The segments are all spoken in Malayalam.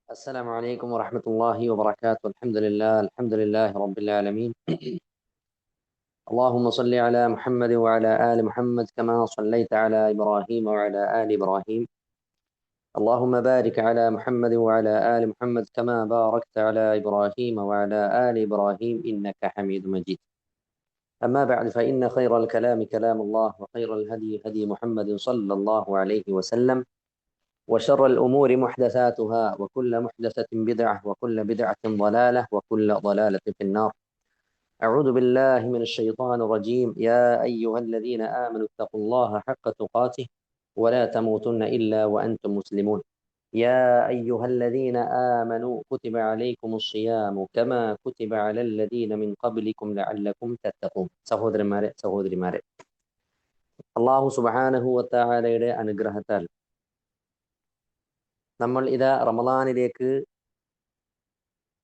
السلام عليكم ورحمة الله وبركاته. الحمد لله رب العالمين. اللهم صل على محمد وعلى آل محمد كما صليت على إبراهيم وعلى آل إبراهيم. اللهم بارك على محمد وعلى آل محمد كما باركت على إبراهيم وعلى آل إبراهيم إنك حميد مجيد. أما بعد فإن خير الكلام كلام الله وخير الهدي هدي محمد صلى الله عليه وسلم وشر الأمور محدثاتها وكل محدثة بدعة وكل بدعة ضلالة وكل ضلالة في النار. أعوذ بالله من الشيطان الرجيم. يا أيها الذين آمنوا اتقوا الله حق تقاته ولا تموتن إلا وأنتم مسلمون. يا أيها الذين آمنوا كتب عليكم الصيام كما كتب على الذين من قبلكم لعلكم تتقون. സഹോദരന്മാരെ അല്ലാഹു സുബ്ഹാനഹു വ തആലയുടെ അനുഗ്രഹത്താൽ നമ്മൾ ഇതാ റമദാനിലേക്ക്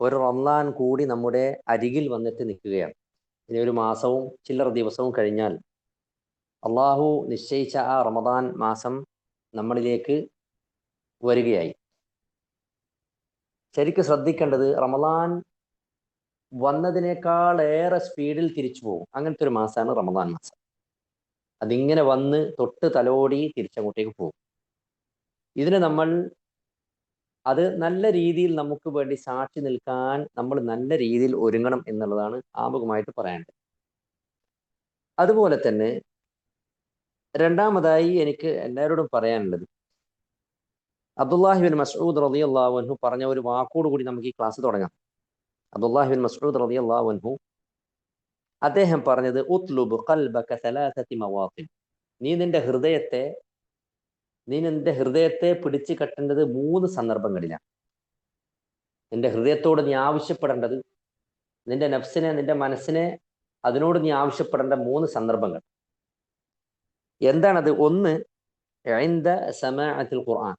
ഒരു റമദാൻ കൂടി നമ്മുടെ അരികിൽ വന്നിട്ട് നിൽക്കുകയാണ്. ഇനി ഒരു മാസവും ചില്ലറ ദിവസവും കഴിഞ്ഞാൽ അള്ളാഹു നിശ്ചയിച്ച ആ റമദാൻ മാസം നമ്മളിലേക്ക് വരികയായി. ശരിക്കും ശ്രദ്ധിക്കേണ്ടത്, റമദാൻ വന്നതിനേക്കാളേറെ സ്പീഡിൽ തിരിച്ചു പോകും. അങ്ങനത്തെ ഒരു മാസമാണ് റമദാൻ മാസം. അതിങ്ങനെ വന്ന് തൊട്ട് തലോടി തിരിച്ചങ്ങോട്ടേക്ക് പോകും. ഇതിന് നമ്മൾ അത് നല്ല രീതിയിൽ നമുക്ക് വേണ്ടി സാക്ഷി നിൽക്കാൻ നമ്മൾ നല്ല രീതിയിൽ ഒരുങ്ങണം എന്നുള്ളതാണ് ആമുഖമായിട്ട് പറയാനുള്ളത്. അതുപോലെ തന്നെ രണ്ടാമതായി എനിക്ക് എല്ലാവരോടും പറയാനുള്ളത്, അബ്ദുല്ലാഹി ബിൻ മസ്ഊദ് റളിയല്ലാഹു അൻഹു പറഞ്ഞ ഒരു വാക്കോട് കൂടി നമുക്ക് ഈ ക്ലാസ് തുടങ്ങാം. അബ്ദുല്ലാഹി ബിൻ മസ്ഊദ് റളിയല്ലാഹു അൻഹു അദ്ദേഹം പറഞ്ഞത്, ഉത്ലുബ് ഖൽബക സലാസതി മവാത്തിൻ. നീ നിന്റെ ഹൃദയത്തെ പിടിച്ചു കെട്ടേണ്ടത് 3 സന്ദർഭങ്ങളിലാണ്. നിന്റെ ഹൃദയത്തോട് നീ ആവശ്യപ്പെടേണ്ടത്, നിന്റെ നഫ്സിനെ, നിന്റെ മനസ്സിനെ, അതിനോട് നീ ആവശ്യപ്പെടേണ്ട 3 സന്ദർഭങ്ങൾ എന്താണത്? ഒന്ന്, ഇൻദ സമാഅത്തിൽ ഖുർആൻ.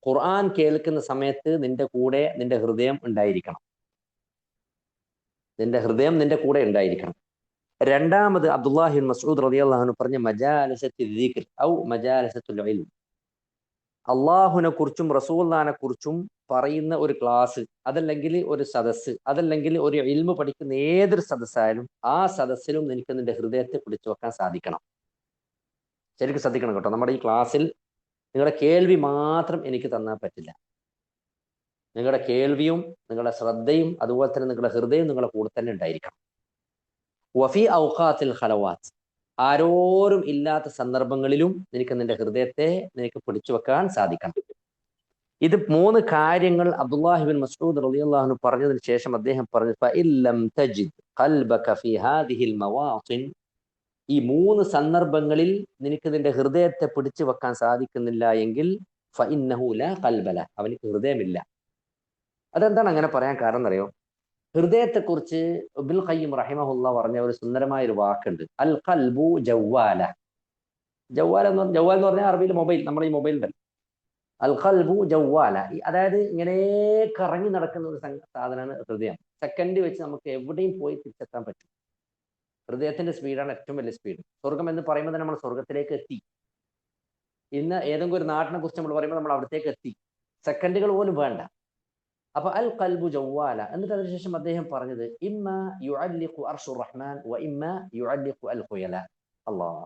ഖുർആൻ കേൾക്കുന്ന സമയത്ത് നിന്റെ ഹൃദയം ഉണ്ടായിരിക്കണം. നിന്റെ കൂടെ ഉണ്ടായിരിക്കണം. രണ്ടാമത്, അബ്ദുല്ലാഹി ബിൻ മസ്ഊദ് റളിയല്ലാഹു അൻഹു പറഞ്ഞ മജാലിസത്തുൽ ദിക്ർ ഔ മജാലിസത്തുൽ ഇൽം. അള്ളാഹുവിനെ കുറിച്ചും റസൂലുള്ളാഹിനെ കുറിച്ചും പറയുന്ന ഒരു ക്ലാസ്, അതല്ലെങ്കിൽ ഒരു സദസ്സ്, അതല്ലെങ്കിൽ ഒരു ഇൽമു പഠിക്കുന്ന ഏതൊരു സദസ്സായാലും ആ സദസ്സിലും നിനക്ക് നിന്റെ ഹൃദയത്തെ പിടിച്ചു വെക്കാൻ സാധിക്കണം. ശരിക്കും ശ്രദ്ധിക്കണം കേട്ടോ. നമ്മുടെ ഈ ക്ലാസ്സിൽ നിങ്ങളുടെ കേൾവി മാത്രം എനിക്ക് തന്നാൽ പറ്റില്ല. നിങ്ങളുടെ കേൾവിയും നിങ്ങളുടെ ശ്രദ്ധയും അതുപോലെ തന്നെ നിങ്ങളുടെ ഹൃദയം നിങ്ങളുടെ കൂടെ തന്നെ ഉണ്ടായിരിക്കണം. വഫി ഔഖാത്തിൽ ഖലവാത്ത്. ആരോരും ഇല്ലാത്ത സന്ദർഭങ്ങളിലും നിന്റെ ഹൃദയത്തെ നിനക്ക് പിടിച്ചു വെക്കാൻ സാധിക്കണം. ഇത് 3 കാര്യങ്ങൾ അബ്ദുല്ലാഹി ബിൻ മസ്ഊദ് റളിയല്ലാഹു അൻഹു പറഞ്ഞതിന് ശേഷം അദ്ദേഹം പറഞ്ഞു, ഫഇല്ലം തജിദ് ഖൽബക ഫീ ഹാദിഹിൽ മവാത്തിൻ. ഈ 3 സന്ദർഭങ്ങളിൽ നിനക്ക് നിന്റെ ഹൃദയത്തെ പിടിച്ചു വെക്കാൻ സാധിക്കുന്നില്ല എങ്കിൽ ഫഇന്നഹു ലാ ഖൽബല, അവനിക്ക് ഹൃദയമില്ല. അതെന്താണ് അങ്ങനെ പറയാൻ കാരണം എന്നറിയോ? ഹൃദയത്തെക്കുറിച്ച് ഇബ്നുൽ ഖയ്യിം റഹിമഹുല്ലാഹ് പറഞ്ഞ ഒരു സുന്ദരമായ ഒരു വാക്കുണ്ട്, അൽ ഖൽബു ജവ്വാല. ജവ്വാല എന്ന് പറഞ്ഞാൽ അറബിയിൽ മൊബൈൽ, നമ്മുടെ ഈ മൊബൈൽ ഉണ്ടല്ലോ, അൽ ഖൽബു ജവ്വാല. അതായത് ഇങ്ങനെ കറങ്ങി നടക്കുന്ന ഒരു സാധനമാണ് ഹൃദയം. സെക്കൻഡ് വെച്ച് നമുക്ക് എവിടെയും പോയി തിരിച്ചെത്താൻ പറ്റും. ഹൃദയത്തിന്റെ സ്പീഡാണ് ഏറ്റവും വലിയ സ്പീഡ്. സ്വർഗം എന്ന് പറയുമ്പോൾ തന്നെ നമ്മൾ സ്വർഗത്തിലേക്ക് എത്തി. ഇന്ന് ഏതെങ്കിലും ഒരു നാട്ടിനെ കുറിച്ച് നമ്മൾ പറയുമ്പോൾ നമ്മൾ അവിടത്തേക്ക് എത്തി. സെക്കൻഡുകൾ പോലും വേണ്ട. അപ്പൊ അൽ ഖൽബു ജവ്വാല. എന്നിട്ട് അതിനുശേഷം അദ്ദേഹം പറഞ്ഞത്, ഇമ്മ യുഅല്ലിഖു അർശുർ റഹ്മാൻ വ ഇമ്മ യുഅല്ലിഖു അൽ ഖുയല. അല്ലാഹ്,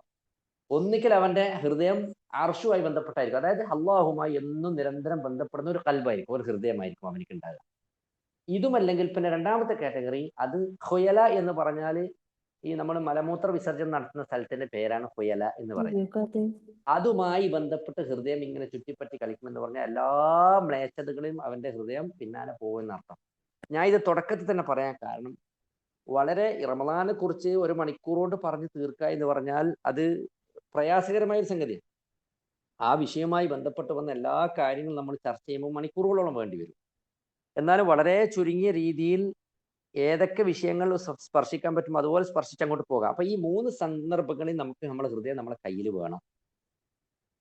ഒന്നിക്കൽ അവന്റെ ഹൃദയം അർശുമായി ബന്ധപ്പെട്ടായിരിക്കും, അതായത് അള്ളാഹുമായി എന്നും നിരന്തരം ബന്ധപ്പെടുന്ന ഒരു ഖൽബായിരിക്കും, ഒരു ഹൃദയമായിരിക്കും അവനിക്ക് ഉണ്ടാകുക. ഇതുമല്ലെങ്കിൽ പിന്നെ രണ്ടാമത്തെ കാറ്റഗറി, അത് ഖുയല എന്ന് പറഞ്ഞാൽ ഈ നമ്മൾ മലമൂത്ര വിസർജനം നടത്തുന്ന സ്ഥലത്തിന്റെ പേരാണ് ഖുയല എന്ന് പറയുന്നത്. അതുമായി ബന്ധപ്പെട്ട് ഹൃദയം ഇങ്ങനെ ചുറ്റിപ്പറ്റി കളിക്കുമെന്ന് പറഞ്ഞാൽ എല്ലാ മ്ലേച്ഛതകളെയും അവന്റെ ഹൃദയം പിന്നാലെ പോകുമെന്നർത്ഥം. ഞാൻ ഇത് തുടക്കത്തിൽ തന്നെ പറയാൻ കാരണം, വളരെ റമദാനെ കുറിച്ച് 1 മണിക്കൂർ കൊണ്ട് പറഞ്ഞു തീർക്കുക എന്ന് പറഞ്ഞാൽ അത് പ്രയാസകരമായ ഒരു സംഗതിയാണ്. ആ വിഷയവുമായി ബന്ധപ്പെട്ട് വന്ന എല്ലാ കാര്യങ്ങളും നമ്മൾ ചർച്ച ചെയ്യുമ്പോൾ മണിക്കൂറുകളോളം വേണ്ടി വരും. എന്നാലും വളരെ ചുരുങ്ങിയ രീതിയിൽ ഏതൊക്കെ വിഷയങ്ങൾ സ്പർശിക്കാൻ പറ്റും അതുപോലെ സ്പർശിച്ചങ്ങോട്ട് പോകാം. അപ്പൊ ഈ 3 സന്ദർഭങ്ങളിൽ നമുക്ക് നമ്മുടെ ഹൃദയം നമ്മളെ കയ്യിൽ വേണം.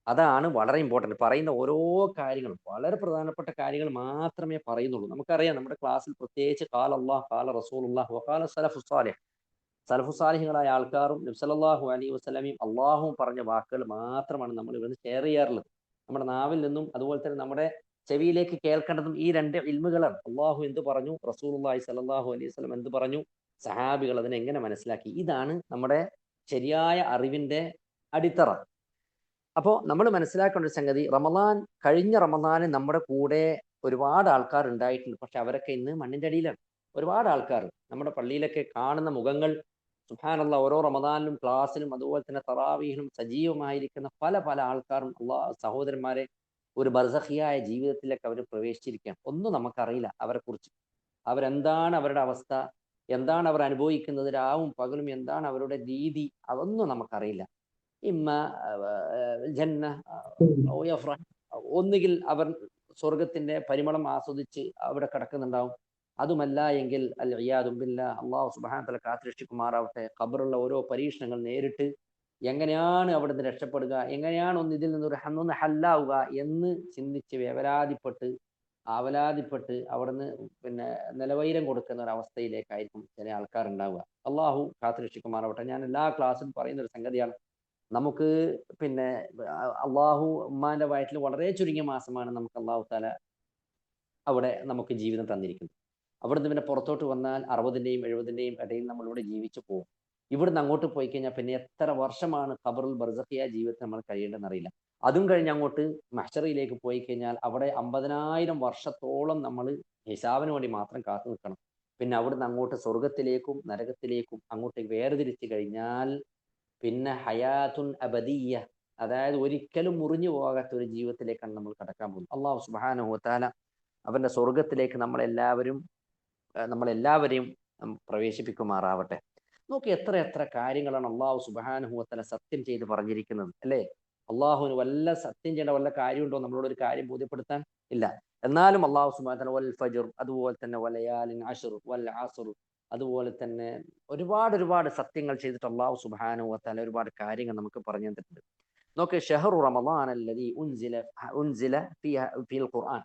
അതാണ് വളരെ ഇമ്പോർട്ടൻറ്റ്. പറയുന്ന ഓരോ കാര്യങ്ങളും വളരെ പ്രധാനപ്പെട്ട കാര്യങ്ങൾ മാത്രമേ പറയുന്നുള്ളൂ. നമുക്കറിയാം, നമ്മുടെ ക്ലാസ്സിൽ പ്രത്യേകിച്ച് ഖാല അല്ലാഹ് ഖാല റസൂലുള്ളാഹി വഖാല സലഫുസ് സാലിഹ്, സലഫുസ് സാലിഹുകളായ ആൾക്കാരും നബി സല്ലല്ലാഹു അലൈഹി വസല്ലമയും അള്ളാഹുവും പറഞ്ഞ വാക്കുകൾ മാത്രമാണ് നമ്മൾ ഇവിടുന്ന് ഷെയർ ചെയ്യാറുള്ളത്. നമ്മുടെ നാവിൽ നിന്നും അതുപോലെ തന്നെ നമ്മുടെ ചെവിയിലേക്ക് കേൾക്കേണ്ടതും ഈ രണ്ട് ഇൽമുകളാണ്. അള്ളാഹു എന്ത് പറഞ്ഞു, റസൂലുള്ളാഹി സ്വല്ലല്ലാഹു അലൈഹി വസല്ലം എന്ത് പറഞ്ഞു, സഹാബികൾ അതിനെ എങ്ങനെ മനസ്സിലാക്കി, ഇതാണ് നമ്മുടെ ശരിയായ അറിവിന്റെ അടിത്തറ. അപ്പോൾ നമ്മൾ മനസ്സിലാക്കേണ്ട ഒരു സംഗതി, കഴിഞ്ഞ റമദാന് നമ്മുടെ കൂടെ ഒരുപാട് ആൾക്കാർ ഉണ്ടായിട്ടുണ്ട്. പക്ഷെ അവരൊക്കെ ഇന്ന് മണ്ണിന്റെ അടിയിലാണ്. ഒരുപാട് ആൾക്കാർ നമ്മുടെ പള്ളിയിലൊക്കെ കാണുന്ന മുഖങ്ങൾ, സുബ്ഹാനല്ലാഹ്, ഓരോ റമദാനിലും ക്ലാസ്സിലും അതുപോലെ തന്നെ തറാവീഹിലും സജീവമായിരിക്കുന്ന പല പല ആൾക്കാരും സഹോദരന്മാരെ ഒരു ബർസഖിയായ ജീവിതത്തിലേക്ക് അവർ പ്രവേശിച്ചിരിക്കുകയാണ്. ഒന്നും നമുക്കറിയില്ല അവരെ കുറിച്ച്. അവരെന്താണ് അവരുടെ അവസ്ഥ, എന്താണ് അവർ അനുഭവിക്കുന്നത്, രാവും പകലും എന്താണ് അവരുടെ രീതി, അതൊന്നും നമുക്കറിയില്ല. ഇമ്മ ജന്ന യഫ്രഹ്, ഒന്നുകിൽ അവർ സ്വർഗത്തിന്റെ പരിമളം ആസ്വദിച്ച് അവിടെ കിടക്കുന്നുണ്ടാവും. അതുമല്ല എങ്കിൽ അൽ ഇയാദു ബില്ലാഹ്, അല്ലാഹു സുബ്ഹാനഹു വ തആല കാത്തുരക്ഷിക്കുമാറാവട്ടെ, ഖബറുള്ള ഓരോ പരീക്ഷണങ്ങൾ നേരിട്ട് എങ്ങനെയാണ് അവിടുന്ന് രക്ഷപ്പെടുക, എങ്ങനെയാണ് ഇതിൽ നിന്ന് ഹല്ലാവുക എന്ന് ചിന്തിച്ച് ആവലാതിപ്പെട്ട് അവിടുന്ന് പിന്നെ നിലവൈരം കൊടുക്കുന്ന ഒരു അവസ്ഥയിലേക്കായിരിക്കും ചില ആൾക്കാർ ഉണ്ടാവുക. അള്ളാഹു കാത്തുരക്ഷിക്കുമാറാവട്ടെ. ഞാൻ എല്ലാ ക്ലാസ്സിലും പറയുന്ന ഒരു സംഗതിയാണ്, നമുക്ക് പിന്നെ അള്ളാഹു ഉമ്മാന്റെ വയറ്റിൽ വളരെ ചുരുങ്ങിയ മാസമാണ് നമുക്ക് അള്ളാഹു താല അവിടെ നമുക്ക് ജീവിതം തന്നിരിക്കുന്നത്. അവിടുന്ന് പിന്നെ പുറത്തോട്ട് വന്നാൽ 60-ന്റെയും 70-ന്റെയും ഇടയിൽ നമ്മളിവിടെ ജീവിച്ചു പോകും. ഇവിടുന്ന് അങ്ങോട്ട് പോയി കഴിഞ്ഞാൽ പിന്നെ എത്ര വർഷമാണ് ഖബറുൽ ബർസഖിയ ജീവിതത്തിൽ നമ്മൾ കഴിയേണ്ടതെന്ന് അറിയില്ല. അതും കഴിഞ്ഞ് അങ്ങോട്ട് മഹ്ശറിലേക്ക് പോയി കഴിഞ്ഞാൽ അവിടെ 50,000 വർഷത്തോളം നമ്മൾ ഹിസാബിന് വേണ്ടി മാത്രം കാത്തു നിൽക്കണം. പിന്നെ അവിടുന്ന് അങ്ങോട്ട് സ്വർഗത്തിലേക്കും നരകത്തിലേക്കും അങ്ങോട്ടേക്ക് വേർതിരിച്ചു കഴിഞ്ഞാൽ പിന്നെ ഹയാത്തുൻ അബദിയ്യ, അതായത് ഒരിക്കലും മുറിഞ്ഞു പോകാത്ത ഒരു ജീവിതത്തിലേക്കാണ് നമ്മൾ കടക്കാൻ പോകുന്നത്. അള്ളാഹു സുബ്ഹാനഹു വ തആല അവന്റെ സ്വർഗത്തിലേക്ക് നമ്മളെല്ലാവരെയും പ്രവേശിപ്പിക്കുമാറാവട്ടെ. നോക്കി എത്ര എത്ര കാര്യങ്ങളാണ് അള്ളാഹു സുബ്ഹാനഹു വ തആല സത്യം ചെയ്ത് പറഞ്ഞിരിക്കുന്നത്, അല്ലേ? അള്ളാഹുവിന് വല്ല സത്യം ചെയ്യേണ്ട വല്ല കാര്യമുണ്ടോ നമ്മളോട് ഒരു കാര്യം ബോധ്യപ്പെടുത്താൻ? ഇല്ല. എന്നാലും അള്ളാഹു സുബ്ഹാനഹു വ തആല വൽ ഫജ്ർ, അതുപോലെ തന്നെ വലയാലിൻ അശ്ർ, വൽ അസ്ർ, അതുപോലെ തന്നെ ഒരുപാട് സത്യങ്ങൾ ചെയ്തിട്ട് അള്ളാഹു സുബ്ഹാനഹു വ തആല ഒരുപാട് കാര്യങ്ങൾ നമുക്ക് പറഞ്ഞു തന്നിട്ടുണ്ട്. നോക്ക്, ഷഹ്റു റമളാൻ അല്ലദീ ഉൻസില ഫീൽ ഖുർആൻ.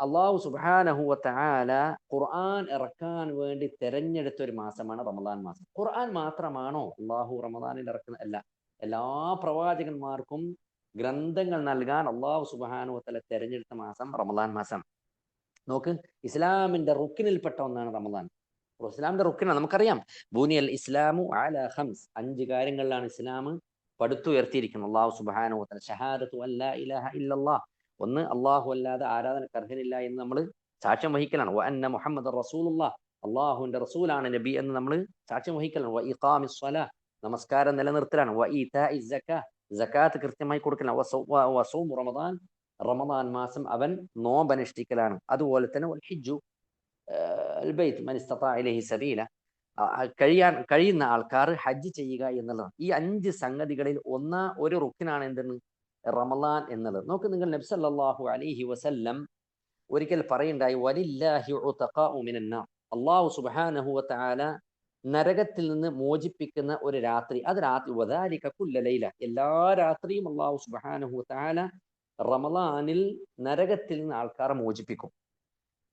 അള്ളാഹു സുബ്ഹാനഹു വ തആല ഖുർആൻ ഇറക്കാൻ വേണ്ടി തെരഞ്ഞെടുത്ത ഒരു മാസമാണ് റമളാൻ മാസം. ഖുർആൻ മാത്രമാണോ അള്ളാഹു റമളാനിൽ ഇറക്കുന്നത്? അല്ല. എല്ലാ പ്രവാചകന്മാർക്കും ഗ്രന്ഥങ്ങൾ നൽകാൻ അള്ളാഹു സുബ്ഹാനഹു വ തആല തെരഞ്ഞെടുത്ത മാസം റമളാൻ മാസം. നോക്ക്, ഇസ്ലാമിന്റെ റുക്കിനിൽപ്പെട്ട ഒന്നാണ് റമളാൻ. ഇസ്ലാമിന്റെ റുക്കിനാണ്, നമുക്കറിയാം. ബുനിയൽ ഇസ്ലാമു അലാ ഖംസ്, 5 കാര്യങ്ങളിലാണ് ഇസ്ലാം പടുത്തുയർത്തിയിരിക്കുന്നത്. അള്ളാഹു സുബ്ഹാനഹു വ തആല ഷഹാദത്തു അല്ലാ ഇലാഹ ഇല്ലല്ലാഹ്, ഒന്ന് അള്ളാഹു അല്ലാതെ ആരാധനക്ക് അർഹനില്ല എന്ന് നമ്മൾ സാക്ഷ്യം വഹിക്കലാണ്. വ അന്ന മുഹമ്മദർ റസൂലുള്ളാഹ്, അള്ളാഹുവിന്റെ റസൂലാണ് നബി എന്ന് നമ്മൾ സാക്ഷ്യം വഹിക്കലാണ്. വ ഇഖാമിസ് സ്വലാ, നമസ്കാരം നിലനിർത്തലാണ്. വ ഈതാഇസ് സക്കാ, സകാത്ത് കൃത്യമായി കൊടുക്കലാണ്. വ സൗമു റമദാൻ, റമദാൻ മാസം അവൻ നോമ്പനുഷ്ഠിക്കലാണ്. അതുപോലെ തന്നെ വൽ ഹിജ്ജു ബൈത്ത് മൻ ഇസ്തതാഅ ഇലൈഹി സബീല, കഴിയുന്ന ആൾക്കാർ ഹജ്ജ് ചെയ്യുക എന്നുള്ളതാണ്. ഈ 5 സംഗതികളിൽ ഒരു റുക്കിനാണ് എന്തെന്ന്, റമളാൻ എന്നുള്ളത്. നോക്ക്, നിങ്ങൾ നബി സല്ലല്ലാഹു അലൈഹി വസല്ലം ഒരിക്കൽ പറയുണ്ടായി, വലില്ലാഹി ഉതഖാഉ മിനന്നാർ, അല്ലാഹു സുബ്ഹാനഹു വ തആല നരകത്തിൽ നിന്ന് മോചിപ്പിക്കുന്ന ഒരു രാത്രി, അത് രാത്രി വദാലിക കുല്ല ലൈല, എല്ലാ രാത്രിയും അല്ലാഹു സുബ്ഹാനഹു വ തആല റമളാനിൽ നരകത്തിൽ നിന്ന് ആൾക്കാരെ മോചിപ്പിക്കും.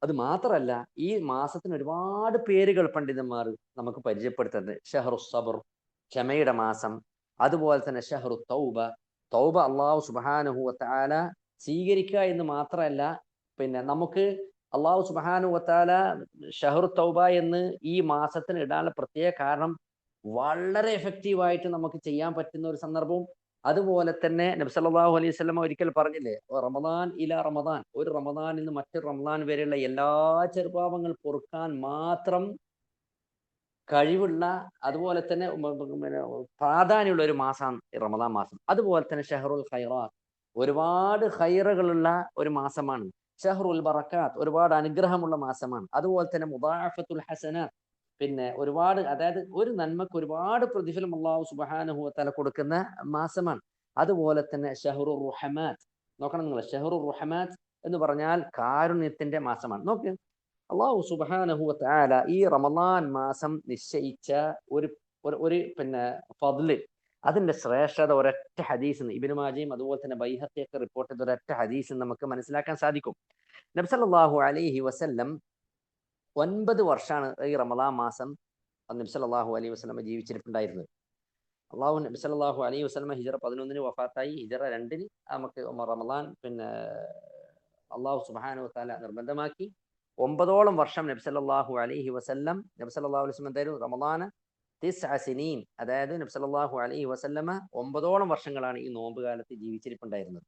അത് മാത്രമല്ല, ഈ മാസത്തിന് ഒരുപാട് പേരുകൾ പണ്ഡിതന്മാർ നമുക്ക് പരിചയപ്പെടുത്തുന്നത്. ഷഹ്റു സബർ, ക്ഷമയുടെ മാസം. അതുപോലെ തന്നെ ഷഹ്റു തൗബ, തൗബ അള്ളാഹു സുബ്ഹാനഹു വ തആല സ്വീകരിക്കുക എന്ന് മാത്രമല്ല, പിന്നെ നമുക്ക് അള്ളാഹു സുബ്ഹാനഹു വ തആല ഷഹ്റു തൗബ എന്ന് ഈ മാസത്തിന് ഇടാനുള്ള പ്രത്യേക കാരണം, വളരെ എഫക്റ്റീവായിട്ട് നമുക്ക് ചെയ്യാൻ പറ്റുന്ന ഒരു സന്ദർഭവും. അതുപോലെ തന്നെ നബി സല്ലല്ലാഹു അലൈഹി വസല്ലം ഒരിക്കൽ പറഞ്ഞില്ലേ, റമദാൻ ഇലാ റമദാൻ, ഒരു റമദാനിൽ നിന്ന് മറ്റൊരു റമദാൻ വരെയുള്ള എല്ലാ ചെറുപാപങ്ങൾ പൊറുക്കാൻ മാത്രം കഴിവുള്ള, അതുപോലെ തന്നെ പ്രാധാന്യമുള്ള ഒരു മാസമാണ് റമദാൻ മാസം. അതുപോലെ തന്നെ ഷഹ്റുൽ ഖൈറാത്ത്, ഒരുപാട് ഖൈറുകളുള്ള ഒരു മാസമാണ്. ഷഹ്റുൽ ബറക്കാത്ത്, ഒരുപാട് അനുഗ്രഹമുള്ള മാസമാണ്. അതുപോലെ തന്നെ മുദാഅഫത്തുൽ ഹസനാത്ത്, പിന്നെ അതായത് ഒരു നന്മക്ക് ഒരുപാട് പ്രതിഫലം അല്ലാഹു സുബ്ഹാനഹു വ തആല കൊടുക്കുന്ന മാസമാണ്. അതുപോലെ തന്നെ ഷഹ്റുർ റുഹമാത്ത്, നോക്കണം നിങ്ങൾ, ഷഹ്റുർ റുഹമാത്ത് എന്ന് പറഞ്ഞാൽ കാരുണ്യത്തിന്റെ മാസമാണ്. നോക്ക്, അല്ലാഹു സുബ്ഹാനഹു വ തആല ഈ റമളാൻ മാസം നിശ്ചയിച്ച ഒരു പിന്നെ ഫദ്ല്, അതിന്റെ ശ്രേഷ്ഠത ഒരൊറ്റ ഹദീസിൽ നിന്ന്, ഇബ്നു മാജയും അതുപോലെ തന്നെ ബൈഹഖിയൊക്കെ റിപ്പോർട്ട് ചെയ്ത ഒരൊറ്റ ഹദീസിൽ നമുക്ക് മനസ്സിലാക്കാൻ സാധിക്കും. നബി സല്ലല്ലാഹു അലൈഹി വസല്ലം 9 വർഷമാണ് ഈ റമളാൻ മാസം നബി സല്ലല്ലാഹു അലൈഹി വസല്ലം ജീവിച്ചിരിപ്പുണ്ടായിരുന്നത്. നബി സല്ലല്ലാഹു അലൈഹി വസല്ലം ഹിജ്റ 11 വഫാത്തായി. ഹിജ്റ 2 നമുക്ക് റമളാൻ പിന്നെ അള്ളാഹു സുബ്ഹാനഹു വ തആല നിർബന്ധമാക്കി. 9ഓളം വർഷം നബി സല്ലല്ലാഹു അലൈഹി വസല്ലം എന്തായിരുന്നു റമളാന 9 സിനീൻ, അതായത് നബി സല്ലല്ലാഹു അലൈഹി വസല്ലമ 9ഓളം വർഷങ്ങളാണ് ഈ നോമ്പ് കാലത്ത് ജീവിച്ചിരിപ്പുണ്ടായിരുന്നത്.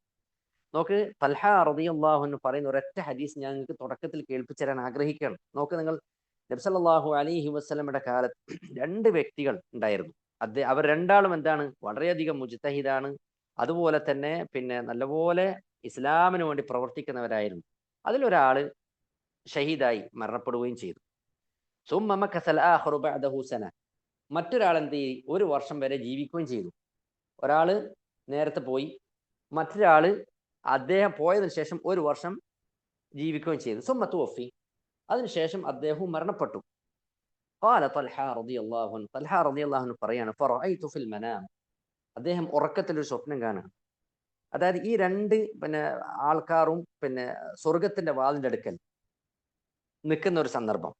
നോക്ക്, തൽഹ റളിയല്ലാഹു അൻഹു പറയുന്ന ഒരൊറ്റ ഹദീസ് ഞാൻ നിങ്ങൾക്ക് തുടക്കത്തിൽ കേൾപ്പിച്ചു തരാൻ ആഗ്രഹിക്കുകയാണ്. നോക്ക് നിങ്ങൾ, നബി സല്ലല്ലാഹു അലൈഹി വസല്ലമയുടെ കാലത്ത് 2 വ്യക്തികൾ ഉണ്ടായിരുന്നു. അവർ രണ്ടാളും എന്താണ്, വളരെയധികം മുജ്തഹിദാണ്. അതുപോലെ തന്നെ നല്ലപോലെ ഇസ്ലാമിന് വേണ്ടി പ്രവർത്തിക്കുന്നവരായിരുന്നു. അതിലൊരാള് ഷഹീദായി മരണപ്പെടുകയും ചെയ്തു. സുമ്മ മകസൽ ആഖറു ബഅദഹു സന, മറ്റൊരാൾ എന്ത് ചെയ്തു, 1 വർഷം വരെ ജീവിക്കുകയും ചെയ്തു. ഒരാള് നേരത്തെ പോയി, മറ്റൊരാള് അദ്ദേഹം പോയതിനു ശേഷം 1 വർഷം ജീവിക്കുകയും ചെയ്തു. സുമ്മ തുവഫി, അതിനുശേഷം അദ്ദേഹവും മരണപ്പെട്ടു. ഖാല തൽഹ റളിയല്ലാഹു അൻഹു, തൽഹ റളിയല്ലാഹു അൻഹു പറയാണ്, ഫറഅയ്തു ഫിൽ മനാം, അദ്ദേഹം ഉറക്കത്തിൽ ഒരു സ്വപ്നം കാണുകയാണ്. അതായത് ഈ 2 ആൾക്കാരും സ്വർഗത്തിന്റെ വാതിലിന്റെ അടുക്കൽ നിൽക്കുന്ന ഒരു സന്ദർഭം.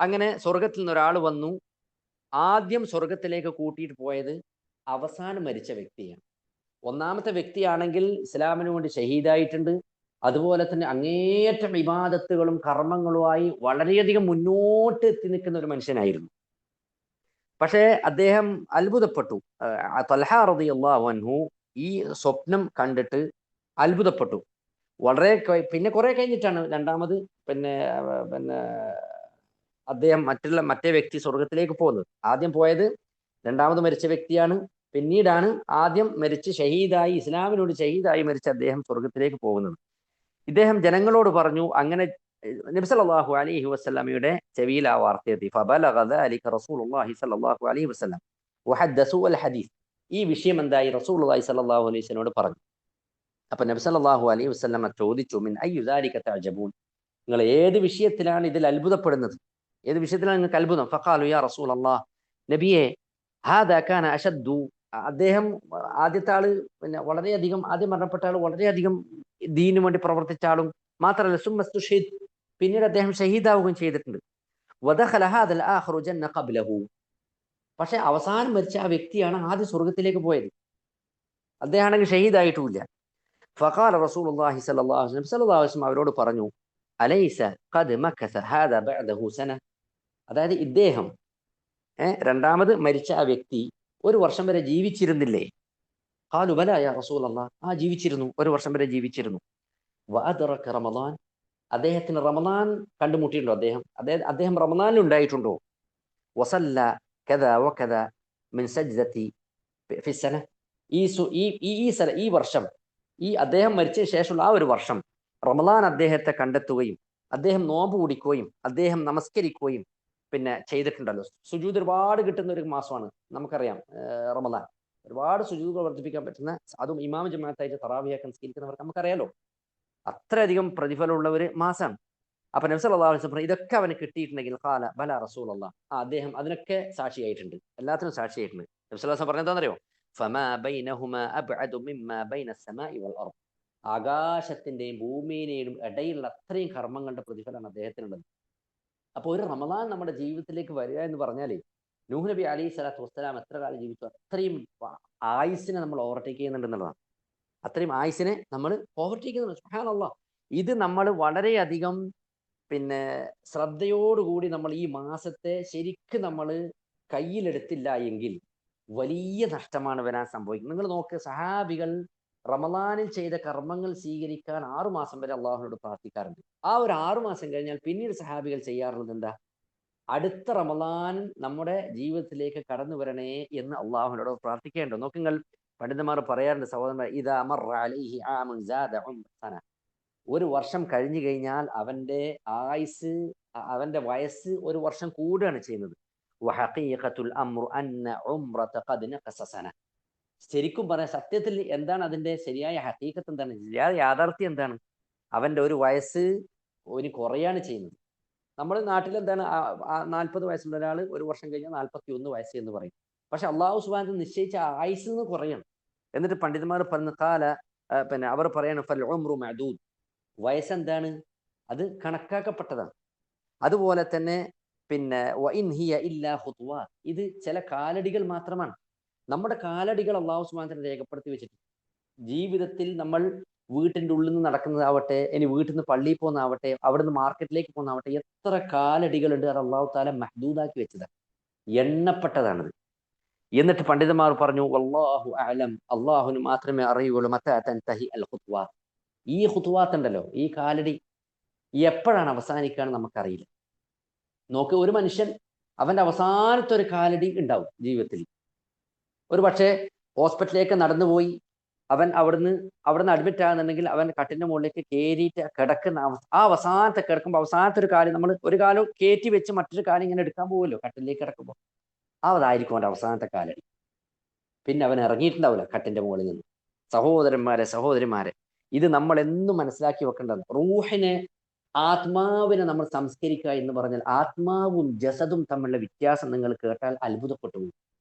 അങ്ങനെ സ്വർഗത്തിൽ നിന്ന് ഒരാൾ വന്നു. ആദ്യം സ്വർഗത്തിലേക്ക് കൂട്ടിയിട്ട് പോയത് അവസാനം മരിച്ച വ്യക്തിയാണ്. ഒന്നാമത്തെ വ്യക്തിയാണെങ്കിൽ ഇസ്ലാമിന് വേണ്ടി ഷഹീദായിട്ടുണ്ട്. അതുപോലെ തന്നെ അങ്ങേയറ്റം ഇബാദത്തുകളും കർമ്മങ്ങളുമായി വളരെയധികം മുന്നോട്ട് എത്തി നിൽക്കുന്ന ഒരു മനുഷ്യനായിരുന്നു. പക്ഷേ അദ്ദേഹം അത്ഭുതപ്പെട്ടു. തൽഹ റളിയല്ലാഹു അൻഹു ഈ സ്വപ്നം കണ്ടിട്ട് അത്ഭുതപ്പെട്ടു. പിന്നെ കുറെ കഴിഞ്ഞിട്ടാണ് രണ്ടാമത് പിന്നെ അദ്ദേഹം മറ്റേ വ്യക്തി സ്വർഗത്തിലേക്ക് പോകുന്നത്. ആദ്യം പോയത് രണ്ടാമത് മരിച്ച വ്യക്തിയാണ്. പിന്നീടാണ് ആദ്യം മരിച്ച് ഷഹീദായി, ഇസ്ലാമിനോട് ഷഹീദായി മരിച്ച അദ്ദേഹം സ്വർഗത്തിലേക്ക് പോകുന്നത്. ഇദ്ദേഹം ജനങ്ങളോട് പറഞ്ഞു. അങ്ങനെ നബി സല്ലല്ലാഹു അലൈഹി വസല്ലമയുടെ ചെവിയിൽ ആ വാർത്ത എത്തി. ഫബലഗ ദാലിക റസൂലുള്ളാഹി സ്വല്ലല്ലാഹു അലൈഹി വസല്ലം വഹദ്ദസു അൽ ഹദീസ്, ഈ വിഷയം എന്തായി റസൂലുള്ളാഹി സ്വല്ലല്ലാഹു അലൈഹി വസല്ലമയോട് പറഞ്ഞു. അപ്പൊ നബി സല്ലല്ലാഹു അലൈഹി വസല്ലമ ചോദിച്ചു, മിൻ അയ്യു ദാലിക തഅജബൂൻ, നിങ്ങൾ ഏത് വിഷയത്തിലാണ് ഇതിൽ അത്ഭുതപ്പെടുന്നത്, ഏത് വിഷയത്തിലാണ് നിങ്ങൾക്ക് അത്ഭുതം? ഫഖാലു യാ റസൂലല്ലാഹ്, നബിയെ ഹാദാ കാന അശദ്ദു, അദ്ദേഹം ആദ്യത്തെ ആള് വളരെയധികം, ആദ്യം മരണപ്പെട്ട ആൾ വളരെയധികം ദീനു വേണ്ടി പ്രവർത്തിച്ച ആളും മാത്രമല്ല സുമ്മസ്തുഷീദ്, പിന്നീട് അദ്ദേഹം ഷഹീദാവുകയും ചെയ്തിട്ടുണ്ട്. വദഖല ഹാദൽ ആഖിറു ജന്ന ഖബ്ലഹു, പക്ഷെ അവസാനം മരിച്ച ആ വ്യക്തിയാണ് ആദ്യം സ്വർഗത്തിലേക്ക് പോയത്. അദ്ദേഹം ആണെങ്കിൽ ഷഹീദായിട്ടുമില്ല. ഫഖാല റസൂലുള്ളാഹി സ്വല്ലല്ലാഹു അലൈഹി വസല്ലം അവരോട് പറഞ്ഞു, അലൈസ ഖദ് മകസ ഹാദാ ബഅദഹു സന, അതായത് ഇദ്ദേഹം രണ്ടാമത് മരിച്ച ആ വ്യക്തി 1 വർഷം വരെ ജീവിച്ചിരുന്നില്ലേ? ഖാലു ബലാ യാ റസൂലല്ലാഹ്, ജീവിച്ചിരുന്നു, 1 വർഷം വരെ ജീവിച്ചിരുന്നു. വഅദ്റക റമളാൻ, അദ്ദേഹത്തിന് റമളാൻ കണ്ടുമുട്ടിയിട്ടുണ്ടോ? അദ്ദേഹം റമളാനിൽ ഉണ്ടായിട്ടുണ്ടോ? വസല്ല കദാ വകദാ മിൻ സജ്ദതി ഫി സന, ഈ വർഷം, അദ്ദേഹം മരിച്ചതിന് ശേഷമുള്ള ആ 1 വർഷം റമളാൻ അദ്ദേഹത്തെ കണ്ടെത്തുകയും അദ്ദേഹം നോമ്പ് കുടിക്കുകയും അദ്ദേഹം നമസ്കരിക്കുകയും ചെയ്തിട്ടുണ്ടല്ലോ. സുജൂദ് ഒരുപാട് കിട്ടുന്ന ഒരു മാസമാണ് നമുക്കറിയാം റമളാൻ. ഒരുപാട് സുജൂദുകൾ വർദ്ധിപ്പിക്കാൻ പറ്റുന്ന, അതും ഇമാം ജമാഅത്തായിട്ട് തറാവിയൊക്കെ നിസ്കരിക്കുന്നവർക്ക് നമുക്കറിയാലോ, അത്രയധികം പ്രതിഫലമുള്ള ഒരു മാസമാണ്. അപ്പൊ നബി സല്ലല്ലാഹു അലൈഹി വസല്ലം ഇതൊക്കെ അവന് കിട്ടിയിട്ടുണ്ടെങ്കിൽ ഖാല ബല റസൂലല്ലാഹ്, അദ്ദേഹം അതിനൊക്കെ സാക്ഷിയായിട്ടുണ്ട്, എല്ലാത്തിനും സാക്ഷിയായിട്ടുണ്ട്. നബി സല്ലല്ലാഹു അലൈഹി വസല്ലം പറഞ്ഞെന്താണെന്നറിയോ? ഫമാ ബൈനഹുമാ അബ്അദു മിമ്മാ ബൈന അസ്സമാഇ വൽ അർദ്, ആകാശത്തിന്റെയും ഭൂമിയുടെയും ഇടയിലുള്ള അത്രയും കർമ്മങ്ങളുടെ പ്രതിഫലമാണ് അദ്ദേഹത്തിനുള്ളത്. അപ്പോൾ ഒരു റമളാൻ നമ്മുടെ ജീവിതത്തിലേക്ക് വരിക എന്ന് പറഞ്ഞാലേ, നൂഹ് നബി അലൈഹി സ്വലാത്തു വസ്സലാം എത്ര കാലം ജീവിച്ചു, അത്രയും ആയുസ്സിനെ നമ്മൾ ഓവർടേക്ക് ചെയ്യുന്നുണ്ടെന്നുള്ളതാണ്. അത്രയും ആയുസ്സിനെ നമ്മൾ ഓവർടേക്ക് ചെയ്യുന്നുണ്ട്. സുബ്ഹാനല്ലാഹ്, ഇത് നമ്മൾ വളരെയധികം ശ്രദ്ധയോടുകൂടി നമ്മൾ ഈ മാസത്തെ ശരിക്കും നമ്മൾ കയ്യിലെടുത്തില്ല എങ്കിൽ വലിയ നഷ്ടമാണ് വരാൻ സംഭവിക്കുന്നത്. നിങ്ങൾ നോക്ക്, സഹാബികൾ റമളാനിൽ ചെയ്ത കർമ്മങ്ങൾ സ്വീകരിക്കാൻ 6 മാസം വരെ അള്ളാഹുവിനോട് പ്രാർത്ഥിക്കാറുണ്ട്. ആ ഒരു 6 മാസം കഴിഞ്ഞാൽ പിന്നീട് സഹാബികൾ ചെയ്യാറുള്ളത് എന്താ? അടുത്ത റമളാൻ നമ്മുടെ ജീവിതത്തിലേക്ക് കടന്നു വരണേ എന്ന് അള്ളാഹുവിനോട് പ്രാർത്ഥിക്കേണ്ടത്. നോക്കുങ്ങൾ, പണ്ഡിതന്മാർ പറയാറുണ്ട്, സഹോദരന്മാർ, ഇദാ മർറ അലൈഹി ആമുൻ സാദ ഉംറ, 1 വർഷം കഴിഞ്ഞു കഴിഞ്ഞാൽ അവന്റെ ആയുസ്, അവന്റെ വയസ്സ് 1 വർഷം കൂടുകയാണ് ചെയ്യുന്നത്. വഹഖീഖത്തുൽ അംറു അന്ന ഉംറത ഖദ് നഖസ സന, ശരിക്കും പറയാൻ സത്യത്തിൽ എന്താണ് അതിന്റെ ശരിയായ ഹഖീഖത്ത്, എന്താണ് ശരിയായ യാഥാർത്ഥ്യം, എന്താണ്? അവന്റെ ഒരു വയസ്സ് ഒരു കുറയാണ് ചെയ്യുന്നത്. നമ്മുടെ നാട്ടിൽ എന്താണ്, 40 വയസ്സുള്ള ഒരാൾ 1 വർഷം കഴിഞ്ഞാൽ 41 വയസ്സ് എന്ന് പറയും. പക്ഷെ അള്ളാഹു സുബ്ഹാനഹു നിശ്ചയിച്ച ആയുസ് എന്ന് കുറയാണ്. എന്നിട്ട് പണ്ഡിതന്മാർ പറഞ്ഞു, കാല അവർ പറയാണ്, ഫൽ ഉംറു മഅദൂദ്, വയസ്സെന്താണ്? അത് കണക്കാക്കപ്പെട്ടതാണ്. അതുപോലെ തന്നെ വ ഇൻ ഹിയ ഇല്ലാ ഖുത്വാത്ത്, ഇത് ചില കാലടികൾ മാത്രമാണ്. നമ്മുടെ കാലടികൾ അള്ളാഹു സുബ്ഹാനഹു രേഖപ്പെടുത്തി വെച്ചിട്ടുണ്ട്. ജീവിതത്തിൽ നമ്മൾ വീട്ടിൻ്റെ ഉള്ളിൽ നിന്ന് നടക്കുന്നതാവട്ടെ, ഇനി വീട്ടിൽ നിന്ന് പള്ളിയിൽ പോകുന്നതാവട്ടെ, അവിടുന്ന് മാർക്കറ്റിലേക്ക് പോകുന്നതാവട്ടെ, എത്ര കാലടികളുണ്ട് അത് അള്ളാഹു താല മഹ്ദൂദാക്കി വെച്ചതാണ്, എണ്ണപ്പെട്ടതാണത്. എന്നിട്ട് പണ്ഡിതന്മാർ പറഞ്ഞു, വല്ലാഹു അഅലം, അള്ളാഹുന് മാത്രമേ അറിയുള്ളൂ, മത്താ തൻതഹി അൽ ഖുത്വാ, ഈ ഖുത്വാത്ത് ഉണ്ടല്ലോ, ഈ കാലടി എപ്പോഴാണ് അവസാനിക്കുകയെന്ന് നമുക്കറിയില്ല. നോക്ക്, ഒരു മനുഷ്യൻ അവന്റെ അവസാനത്തെ ഒരു കാലടി ഉണ്ടാവും ജീവിതത്തിൽ. ഒരു പക്ഷേ ഹോസ്പിറ്റലിലേക്ക് നടന്നുപോയി അവൻ അവിടുന്ന് അഡ്മിറ്റ് ആകുന്നുണ്ടെങ്കിൽ അവൻ കട്ടിന്റെ മുകളിലേക്ക് കയറിയിട്ട് കിടക്കുന്ന ആ അവസാനത്തെ കിടക്കുമ്പോൾ അവസാനത്തെ ഒരു കാലം, നമ്മൾ ഒരു കാലം കയറ്റി വെച്ച് മറ്റൊരു കാലം ഇങ്ങനെ എടുക്കാൻ പോകുമല്ലോ കട്ടിലേക്ക് കിടക്കുമ്പോൾ, അതായിരിക്കും അവന്റെ അവസാനത്തെ കാലടി. പിന്നെ അവൻ ഇറങ്ങിയിട്ടുണ്ടാവില്ല കട്ടിന്റെ മുകളിൽ നിന്ന്. സഹോദരന്മാരെ, സഹോദരിമാരെ, ഇത് നമ്മൾ എന്നും മനസ്സിലാക്കി വെക്കേണ്ടത്. റൂഹിനെ, ആത്മാവിനെ നമ്മൾ സംസ്കരിക്കുക എന്ന് പറഞ്ഞാൽ ആത്മാവും ജസദും തമ്മിലുള്ള വ്യത്യാസം നിങ്ങൾ കേട്ടാൽ അത്ഭുതപ്പെട്ടു പോകും.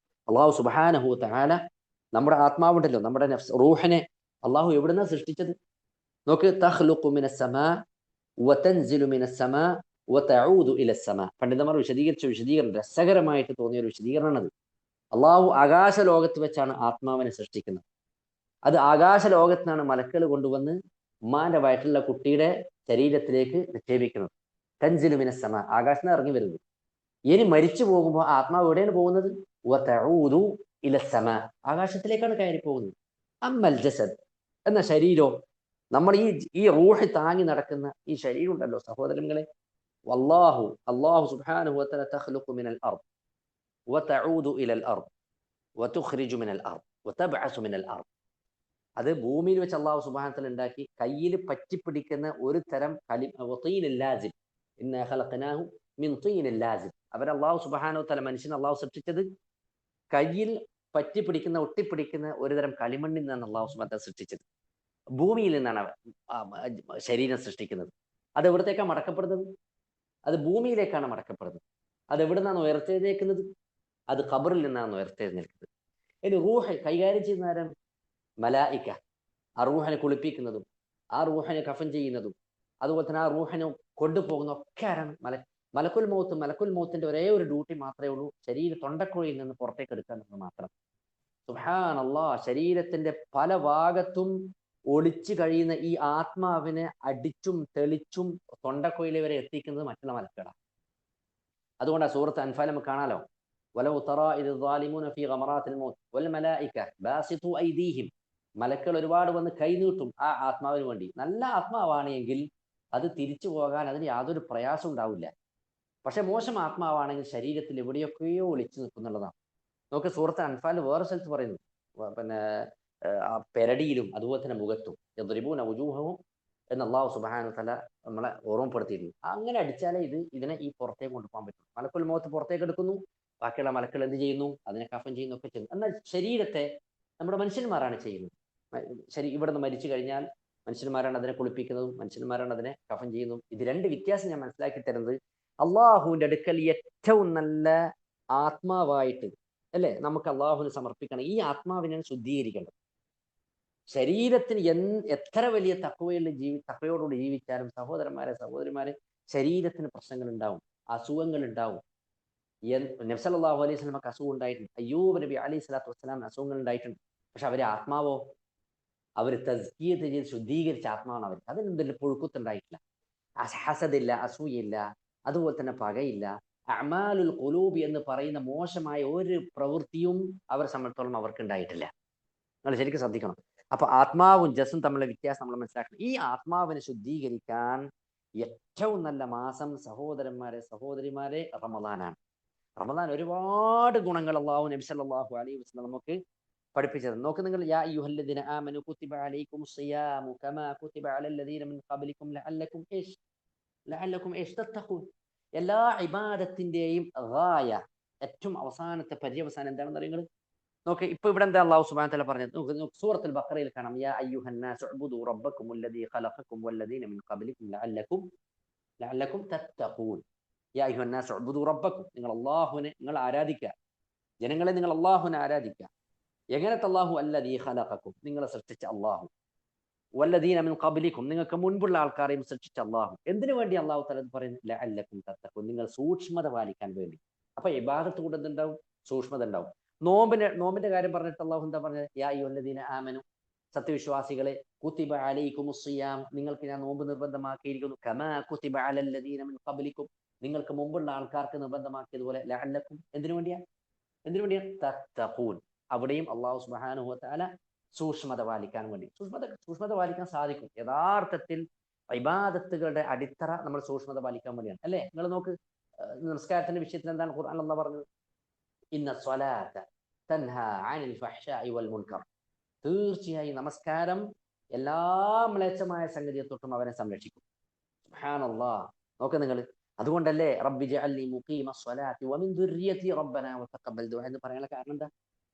അള്ളാഹു സുബ്ഹാനഹു വ തആല നമ്മുടെ ആത്മാവുണ്ടല്ലോ, നമ്മുടെ റൂഹിനെ അള്ളാഹു എവിടുന്നാ സൃഷ്ടിച്ചത്? നോക്ക്, തഖ്ലുഖു മിനസ് സമാ വതൻസിലു മിനസ് സമാ വതഊദു ഇലസ് സമാ. പണ്ഡിതന്മാർ വിശദീകരിച്ച വിശദീകരണം രസകരമായിട്ട് തോന്നിയ ഒരു വിശദീകരണമാണത്. അള്ളാഹു ആകാശ ലോകത്ത് വെച്ചാണ് ആത്മാവിനെ സൃഷ്ടിക്കുന്നത്. അത് ആകാശ ലോകത്ത് നിന്നാണ് മലക്കുകൾ കൊണ്ടുവന്ന് ഉമ്മാന്റെ വയറ്റിലുള്ള കുട്ടിയുടെ ശരീരത്തിലേക്ക് നിക്ഷേപിക്കുന്നത്. തൻസിലു മിനസ് സമാ, ആകാശത്ത് നിന്ന് ഇറങ്ങി വരുന്നത്. ഇനി മരിച്ചു പോകുമ്പോൾ ആത്മാവ് എവിടെയാണ് പോകുന്നത്? വതഊദു ഇലസ് സമാ, ആകാശത്തിലേക്കാണ് കയറി പോകുന്നത്. അമ്മൽ ജസദ് എന്ന ശരീരോ, നമ്മൾ ഈ റൂഹ് താങ്ങി നടക്കുന്ന ഈ ശരീരം ഉണ്ടല്ലോ സഹോദരങ്ങളെ, അല്ലാഹു സുബ്ഹാനഹു വ തആല തഖ്ലുഖു മിനൽ അർദ് വതഊദു ഇലൽ അർദ് വതുഖ്രിജു മിനൽ അർദ് വതബ്അസു മിനൽ അർദ്. അത് ഭൂമിയിൽ വെച്ച് അള്ളാഹു സുബ്ഹാനഹു വ തആല ഉണ്ടാക്കി കയ്യിൽ പറ്റിപ്പിടിക്കുന്ന ഒരു തരം തീനിൽ ലാസിം, ഇന്നാ ഖലഖനാഹു മിൻ തീനിൽ ലാസിം. അവർ അള്ളാഹു സുബ്ഹാനഹു വ തആല മനുഷ്യനെ അള്ളാഹു സൃഷ്ടിച്ചത് കയ്യിൽ പറ്റിപ്പിടിക്കുന്ന, ഒട്ടിപ്പിടിക്കുന്ന ഒരു തരം കളിമണ്ണിൽ നിന്നാണ് അള്ളാഹു സുബ്ഹാനഹു വ തആല സൃഷ്ടിച്ചത്. ഭൂമിയിൽ നിന്നാണ് ശരീരം സൃഷ്ടിക്കുന്നത്. അത് എവിടത്തേക്കാണ് മടക്കപ്പെടുന്നത്? അത് ഭൂമിയിലേക്കാണ് മടക്കപ്പെടുന്നത്. അത് എവിടെ നിന്നാണ് ഉയർത്തെഴുന്നേൽക്കുന്നത്? അത് ഖബറിൽ നിന്നാണ് ഉയർത്തെഴുന്നേൽക്കുന്നത്. ഇനി റൂഹ് കൈകാര്യം ചെയ്യുന്ന ആരാണ്? മലായിക്ക. ആ റൂഹിനെ കുളിപ്പിക്കുന്നതും ആ റൂഹിനെ കഫൻ ചെയ്യുന്നതും അതുപോലെ തന്നെ ആ റൂഹിനെ കൊണ്ടുപോകുന്ന ഒക്കെ ആരാണ്? മലക്കുൽ മൗത്ത്. മലക്കുൽ മൗത്തിന്റെ ഒരേ ഒരു ഡ്യൂട്ടി മാത്രമേ ഉള്ളൂ, ശരീര തൊണ്ടക്കുഴിയിൽ നിന്ന് പുറത്തേക്ക് എടുക്കുക എന്നത് മാത്രം. സുബ്ഹാനല്ലാഹ്, ശരീരത്തിന്റെ പല ഭാഗത്തും ഒളിച്ചു കഴിയുന്ന ഈ ആത്മാവിനെ അടിച്ചും തെളിച്ചും തൊണ്ടക്കുഴിയിലെ വരെ എത്തിക്കുന്നത് മറ്റുള്ള മലക്കുകളാണ്. അതുകൊണ്ട് സൂറത്ത് അൻഫാൽ നമുക്ക് കാണാലോ, വലൗ തറാ ഇദ് ളാലിമൂന ഫീ ഗമറാത്തിൽ മൗത്ത് വൽ മലായിക ബാസിതു ഐദീഹിം, മലക്കുകൾ ഒരുപാട് വന്ന് കൈനീട്ടും ആ ആത്മാവിന് വേണ്ടി. നല്ല ആത്മാവാണെങ്കിൽ അത് തിരിച്ചു പോകാൻ അതിന് യാതൊരു പ്രയാസം ഉണ്ടാവില്ല. പക്ഷെ മോശം ആത്മാവാണെങ്കിൽ ശരീരത്തിൽ എവിടെയൊക്കെയോ ഒളിച്ചു നിൽക്കുന്നുള്ളതാണ്. നമുക്ക് സൂറത്ത് അൻഫാൽ വേറെ സ്ഥലത്ത് പറയുന്നു, പിന്നെ പെരടിയിലും അതുപോലെ തന്നെ മുഖത്തും യദ്രിബൂന വുജൂഹഹും എന്ന് അല്ലാഹു സുബ്ഹാനഹു വ തആല നമ്മളെ ഓർമ്മപ്പെടുത്തിയിരുന്നു. അങ്ങനെ അടിച്ചാലേ ഇതിനെ ഈ പുറത്തേക്ക് കൊണ്ടുപോകാൻ പറ്റും. മലക്കുൽ മൗത്ത് പുറത്തേക്ക് എടുക്കുന്നു, ബാക്കിയുള്ള മലക്കുകൾ എന്ത് ചെയ്യുന്നു? അതിനെ കഫൻ ചെയ്യുന്നു, ഒക്കെ ചെയ്യുന്നു. എന്നാൽ ശരീരത്തെ നമ്മുടെ മനുഷ്യന്മാരാണ് ചെയ്യുന്നത്. ഇവിടെ നിന്ന് മരിച്ചു കഴിഞ്ഞാൽ മനുഷ്യന്മാരാണ് അതിനെ കുളിപ്പിക്കുന്നതും മനുഷ്യന്മാരാണ് അതിനെ കഫൻ ചെയ്യുന്നതും. ഇത് രണ്ട് വ്യത്യാസം ഞാൻ മനസ്സിലാക്കി തരുന്നത്, അള്ളാഹുവിന്റെ അടുക്കൽ ഏറ്റവും നല്ല ആത്മാവായിട്ട് അല്ലെ നമുക്ക് അള്ളാഹുവിന് സമർപ്പിക്കണം. ഈ ആത്മാവിനാണ് ശുദ്ധീകരിക്കേണ്ടത്. ശരീരത്തിന് എത്ര വലിയ തഖ്വയോടുകൂടി ജീവിച്ചാലും സഹോദരിമാരെ ശരീരത്തിന് പ്രശ്നങ്ങൾ ഉണ്ടാവും, അസുഖങ്ങൾ ഉണ്ടാവും. നബി സല്ലല്ലാഹു അലൈഹി വസല്ലമക്ക് അസുഖം ഉണ്ടായിട്ടുണ്ട്, അയ്യൂബ് നബി അലൈഹി സ്വലാത്തു വസ്സലാമിന് അസുഖങ്ങൾ ഉണ്ടായിട്ടുണ്ട്. പക്ഷെ അവരെ ആത്മാവോ, അവർ തസ്കിയത്ത് ചെയ്ത് ശുദ്ധീകരിച്ച ആത്മാവാണ് അവർക്ക്. അതിനെന്തെങ്കിലും പുഴുക്കുത്തുണ്ടായിട്ടില്ല, ഹസദില്ല, അസൂയില്ല, അതുപോലെ തന്നെ പകയില്ല. അഅ്മാലുൽ ഖുലൂബ് എന്ന് പറയുന്ന മോശമായ ഒരു പ്രവൃത്തിയും അവരെ സംബന്ധിച്ചോളം അവർക്ക് ഉണ്ടായിട്ടില്ല. നിങ്ങൾ ശരിക്കും ശ്രദ്ധിക്കണം. അപ്പൊ ആത്മാവും ജസ്സും തമ്മിലുള്ള വ്യത്യാസം നമ്മൾ മനസ്സിലാക്കണം. ഈ ആത്മാവിനെ ശുദ്ധീകരിക്കാൻ ഏറ്റവും നല്ല മാസം സഹോദരിമാരെ റമദാനാണ്. റമദാൻ ഒരുപാട് ഗുണങ്ങൾ അല്ലാഹു നബി സല്ലല്ലാഹു അലൈഹി വസല്ലം നമുക്ക് പഠിപ്പിച്ചത്. നോക്ക് നിങ്ങൾ, യാ അയ്യുഹല്ലദീന ആമനു കുതിബ അലൈക്കുമുസ് സിയാമു കമാ കുതിബ അലല്ലദീന മിൻ ഖബ്ലിക്കും ലഅല്ലക്കും തത്തഖൂൻ. എല്ലാ ഇബാദത്തിന്റെയും ഗായ, ഏറ്റവും അവസാനത്തെ പര്യവസാനം എന്താണെന്ന് അറിയുന്നത്? നോക്ക്, ഇപ്പൊ ഇവിടെ എന്താ അല്ലാഹു സുബ്ഹാനഹു വ തആല പറഞ്ഞത്? സൂറത്തുൽ ബഖറയിൽ കാണാം, യാ അയ്യുഹന്നാസു ഉഅ്ബുദൂ റബ്ബക്കുമുല്ലദീ ഖലഖക്കും വല്ലദീന മിൻ ഖബ്ലിക്കും ലഅല്ലക്കും തത്തഖൂൻ. യാ അയ്യുഹന്നാസു ഉഅ്ബുദൂ റബ്ബക്കും, നിങ്ങൾ ആരാധിക്കുക. ജനങ്ങളെ, നിങ്ങൾ അല്ലാഹുവിനെ ആരാധിക്കുക. എങ്ങനത്തെ അല്ലാഹു? അല്ലദീ ഖലഖക്കും, നിങ്ങളെ സൃഷ്ടിച്ച അല്ലാഹു. വല്ലദീന മിൻ ഖബ്ലിക്കും, നിങ്ങൾക്ക് മുൻപുള്ള ആൾക്കാരെയും സൃഷ്ടിച്ച അല്ലാഹു. എന്തിനു വേണ്ടി അല്ലാഹു തആല പറയുന്നു? ലഅല്ലക്കും തത്തഖൂൻ, നിങ്ങൾ സൂക്ഷ്മത പാലിക്കാൻ വേണ്ടി. അപ്പൊ ഇബാദത്ത് കൊണ്ട് എന്തുണ്ടാവും? സൂക്ഷ്മത ഉണ്ടാവും. നോമ്പിന്റെ കാര്യം പറഞ്ഞിട്ട് അല്ലാഹു എന്താ പറഞ്ഞത്? യാ അയ്യുഹല്ലദീന ആമനു, സത്യവിശ്വാസികളെ കുതിബ അലൈക്കുമുസ്സിയാം, നിങ്ങൾക്ക് ഞാൻ നോമ്പ് നിർബന്ധമാക്കിയിരിക്കുന്നു, കമാ കുതിബ അലല്ലദീന മിൻ ഖബ്ലിക്കും, നിങ്ങൾക്ക് മുമ്പുള്ള ആൾക്കാർക്ക് നിർബന്ധമാക്കിയതുപോലെ, ലഅല്ലക്കും, എന്തിനു വേണ്ടിയാ തത്തഖൂൻ. അവിടെയും അള്ളാഹു സുബ്ഹാനഹു വ തആല സൂക്ഷ്മത പാലിക്കാൻ വേണ്ടി. സൂക്ഷ്മത പാലിക്കാൻ സാധിക്കും. യഥാർത്ഥത്തിൽ ഇബാദത്തുകളുടെ അടിത്തറ നമ്മൾ സൂക്ഷ്മത പാലിക്കാൻ വേണ്ടിയാണ്, അല്ലേ? നിങ്ങൾ നോക്ക്, നമസ്കാരത്തിന്റെ വിഷയത്തിൽ എന്താണ് ഖുർആൻ അല്ലാഹ് പറഞ്ഞത്? ഇന്ന സ്വലാത്ത തൻഹാ അനിൽ ഫഹ്ശാഇ വൽ മുൻകർ. തീർച്ചയായും നമസ്കാരം എല്ലാ മ്ലേച്ഛമായ സംഗതിയെ തൊട്ടും അവനെ സംരക്ഷിക്കും. സുബ്ഹാനല്ലാഹ്. നോക്ക് നിങ്ങൾ, അതുകൊണ്ടല്ലേ റബ്ബി ജഅൽനി മുഖീമ സ്വലാത്തി വമിൻ ദുർരിയതി റബ്ബനാ വതഖബ്ബൽ ദുആ എന്ന് പറയാനുള്ള കാരണം എന്താ?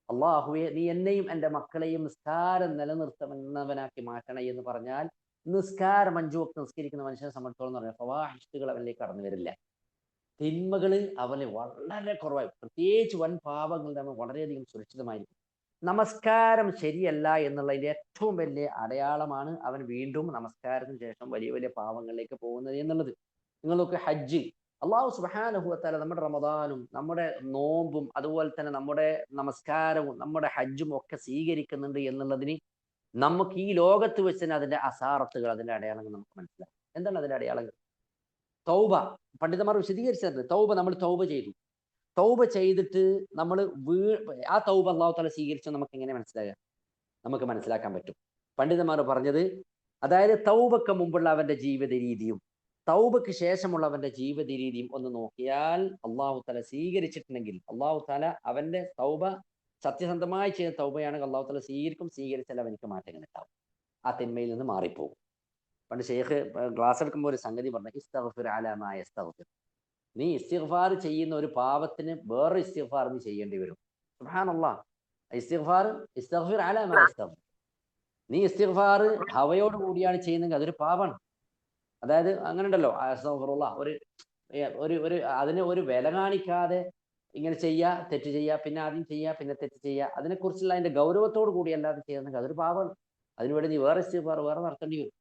അള്ളാഹുവെ, നീ എന്നെയും എൻ്റെ മക്കളെയും നിസ്കാരം നിലനിർത്തുന്നവനാക്കി മാറ്റണേ എന്ന് പറഞ്ഞാൽ, നിസ്കാരം 5 വക്ത് നിസ്കരിക്കുന്ന മനുഷ്യനെ സംബന്ധിച്ചോളം എന്ന് പറഞ്ഞാൽ ഫവാഹിഷ്കൾ അവനിലേക്ക് കടന്നു വരില്ല. തിന്മകൾ അവന് വളരെ കുറവായി, പ്രത്യേകിച്ച് വൻ പാപങ്ങളുടെ അവൻ വളരെയധികം സുരക്ഷിതമായിരിക്കും. നമസ്കാരം ശരിയല്ല എന്നുള്ളതിന്റെ ഏറ്റവും വലിയ അടയാളമാണ് അവൻ വീണ്ടും നമസ്കാരത്തിന് ശേഷം വലിയ വലിയ പാവങ്ങളിലേക്ക് പോകുന്നത് എന്നുള്ളത്. നിങ്ങൾ നോക്ക്, ഹജ്ജ്. അള്ളാഹു സുബ്ഹാനഹു വ തആല നമ്മുടെ റമദാനും നമ്മുടെ നോമ്പും അതുപോലെ തന്നെ നമ്മുടെ നമസ്കാരവും നമ്മുടെ ഹജ്ജും ഒക്കെ സ്വീകരിക്കുന്നുണ്ട് എന്നുള്ളതിന് നമുക്ക് ഈ ലോകത്ത് വെച്ച് തന്നെ അതിന്റെ അസാറത്തുകൾ, അതിന്റെ അടയാളങ്ങൾ നമുക്ക് മനസ്സിലാവും. എന്താണ് അതിന്റെ അടയാളങ്ങൾ? തൗബ. പണ്ഡിതന്മാർ വിശദീകരിച്ചിട്ടുണ്ട്. നമ്മൾ തൗബ ചെയ്തു. തൗബ ചെയ്തിട്ട് നമ്മൾ ആ തൗബ അള്ളാഹു തആല സ്വീകരിച്ചു നമുക്ക് എങ്ങനെ നമുക്ക് മനസ്സിലാക്കാൻ പറ്റും. പണ്ഡിതന്മാർ പറഞ്ഞത്, അതായത് തൗബക്ക് മുമ്പുള്ള അവന്റെ ജീവിത രീതിയും തൗബക്ക് ശേഷമുള്ളവന്റെ ജീവിത രീതിയും ഒന്ന് നോക്കിയാൽ അള്ളാഹു തആല സ്വീകരിച്ചിട്ടുണ്ടെങ്കിൽ, അള്ളാഹു തആല അവന്റെ തൗബ സത്യസന്ധമായി ചെയ്യുന്ന തൗബയാണെങ്കിൽ അള്ളാഹു തആല സ്വീകരിച്ചാൽ അവനിക്ക് മാറ്റങ്ങൾ ഉണ്ടാവും, ആ തിന്മയിൽ നിന്ന് മാറിപ്പോകും. പണ്ട് ഷെയ്ഖ് ക്ലാസ് എടുക്കുമ്പോൾ ഒരു സംഗതി പറഞ്ഞു, ഇസ്തഗ്ഫിർ അലാ മാ യസ്തഗ്ഫിർ. നീ ഇസ്തിഗ്ഫാർ ചെയ്യുന്ന ഒരു പാപത്തിന് വേറെ ഇസ്തിഗ്ഫാർ നീ ചെയ്യേണ്ടി വരും. സുബ്ഹാനല്ലാഹ്. ഇസ്തഗ്ഫിർ അലാ മാ യസ്തഗ്ഫിർ. നീ ഇസ്തിഗ്ഫാർ ഹവയോട് കൂടിയാണ് ചെയ്യുന്നതെങ്കിൽ അതൊരു പാപമാണ്. അതായത് അങ്ങനെ ഉണ്ടല്ലോ, അസ്തഗ്ഫിറുല്ലാഹ്, ഒരു അതിന് ഒരു വില കാണിക്കാതെ ഇങ്ങനെ ചെയ്യുക, തെറ്റ് ചെയ്യുക, പിന്നെ ആദ്യം ചെയ്യുക, പിന്നെ തെറ്റ് ചെയ്യുക, അതിനെക്കുറിച്ചുള്ള അതിന്റെ ഗൗരവത്തോട് കൂടി അല്ലാതെ ചെയ്യുന്നെങ്കിൽ അതൊരു പാപമാണ്. അതിനുവേണ്ടി നീ വേറെ ഇസ്തിഗ്ഫാർ വേറെ നടത്തേണ്ടി വരും.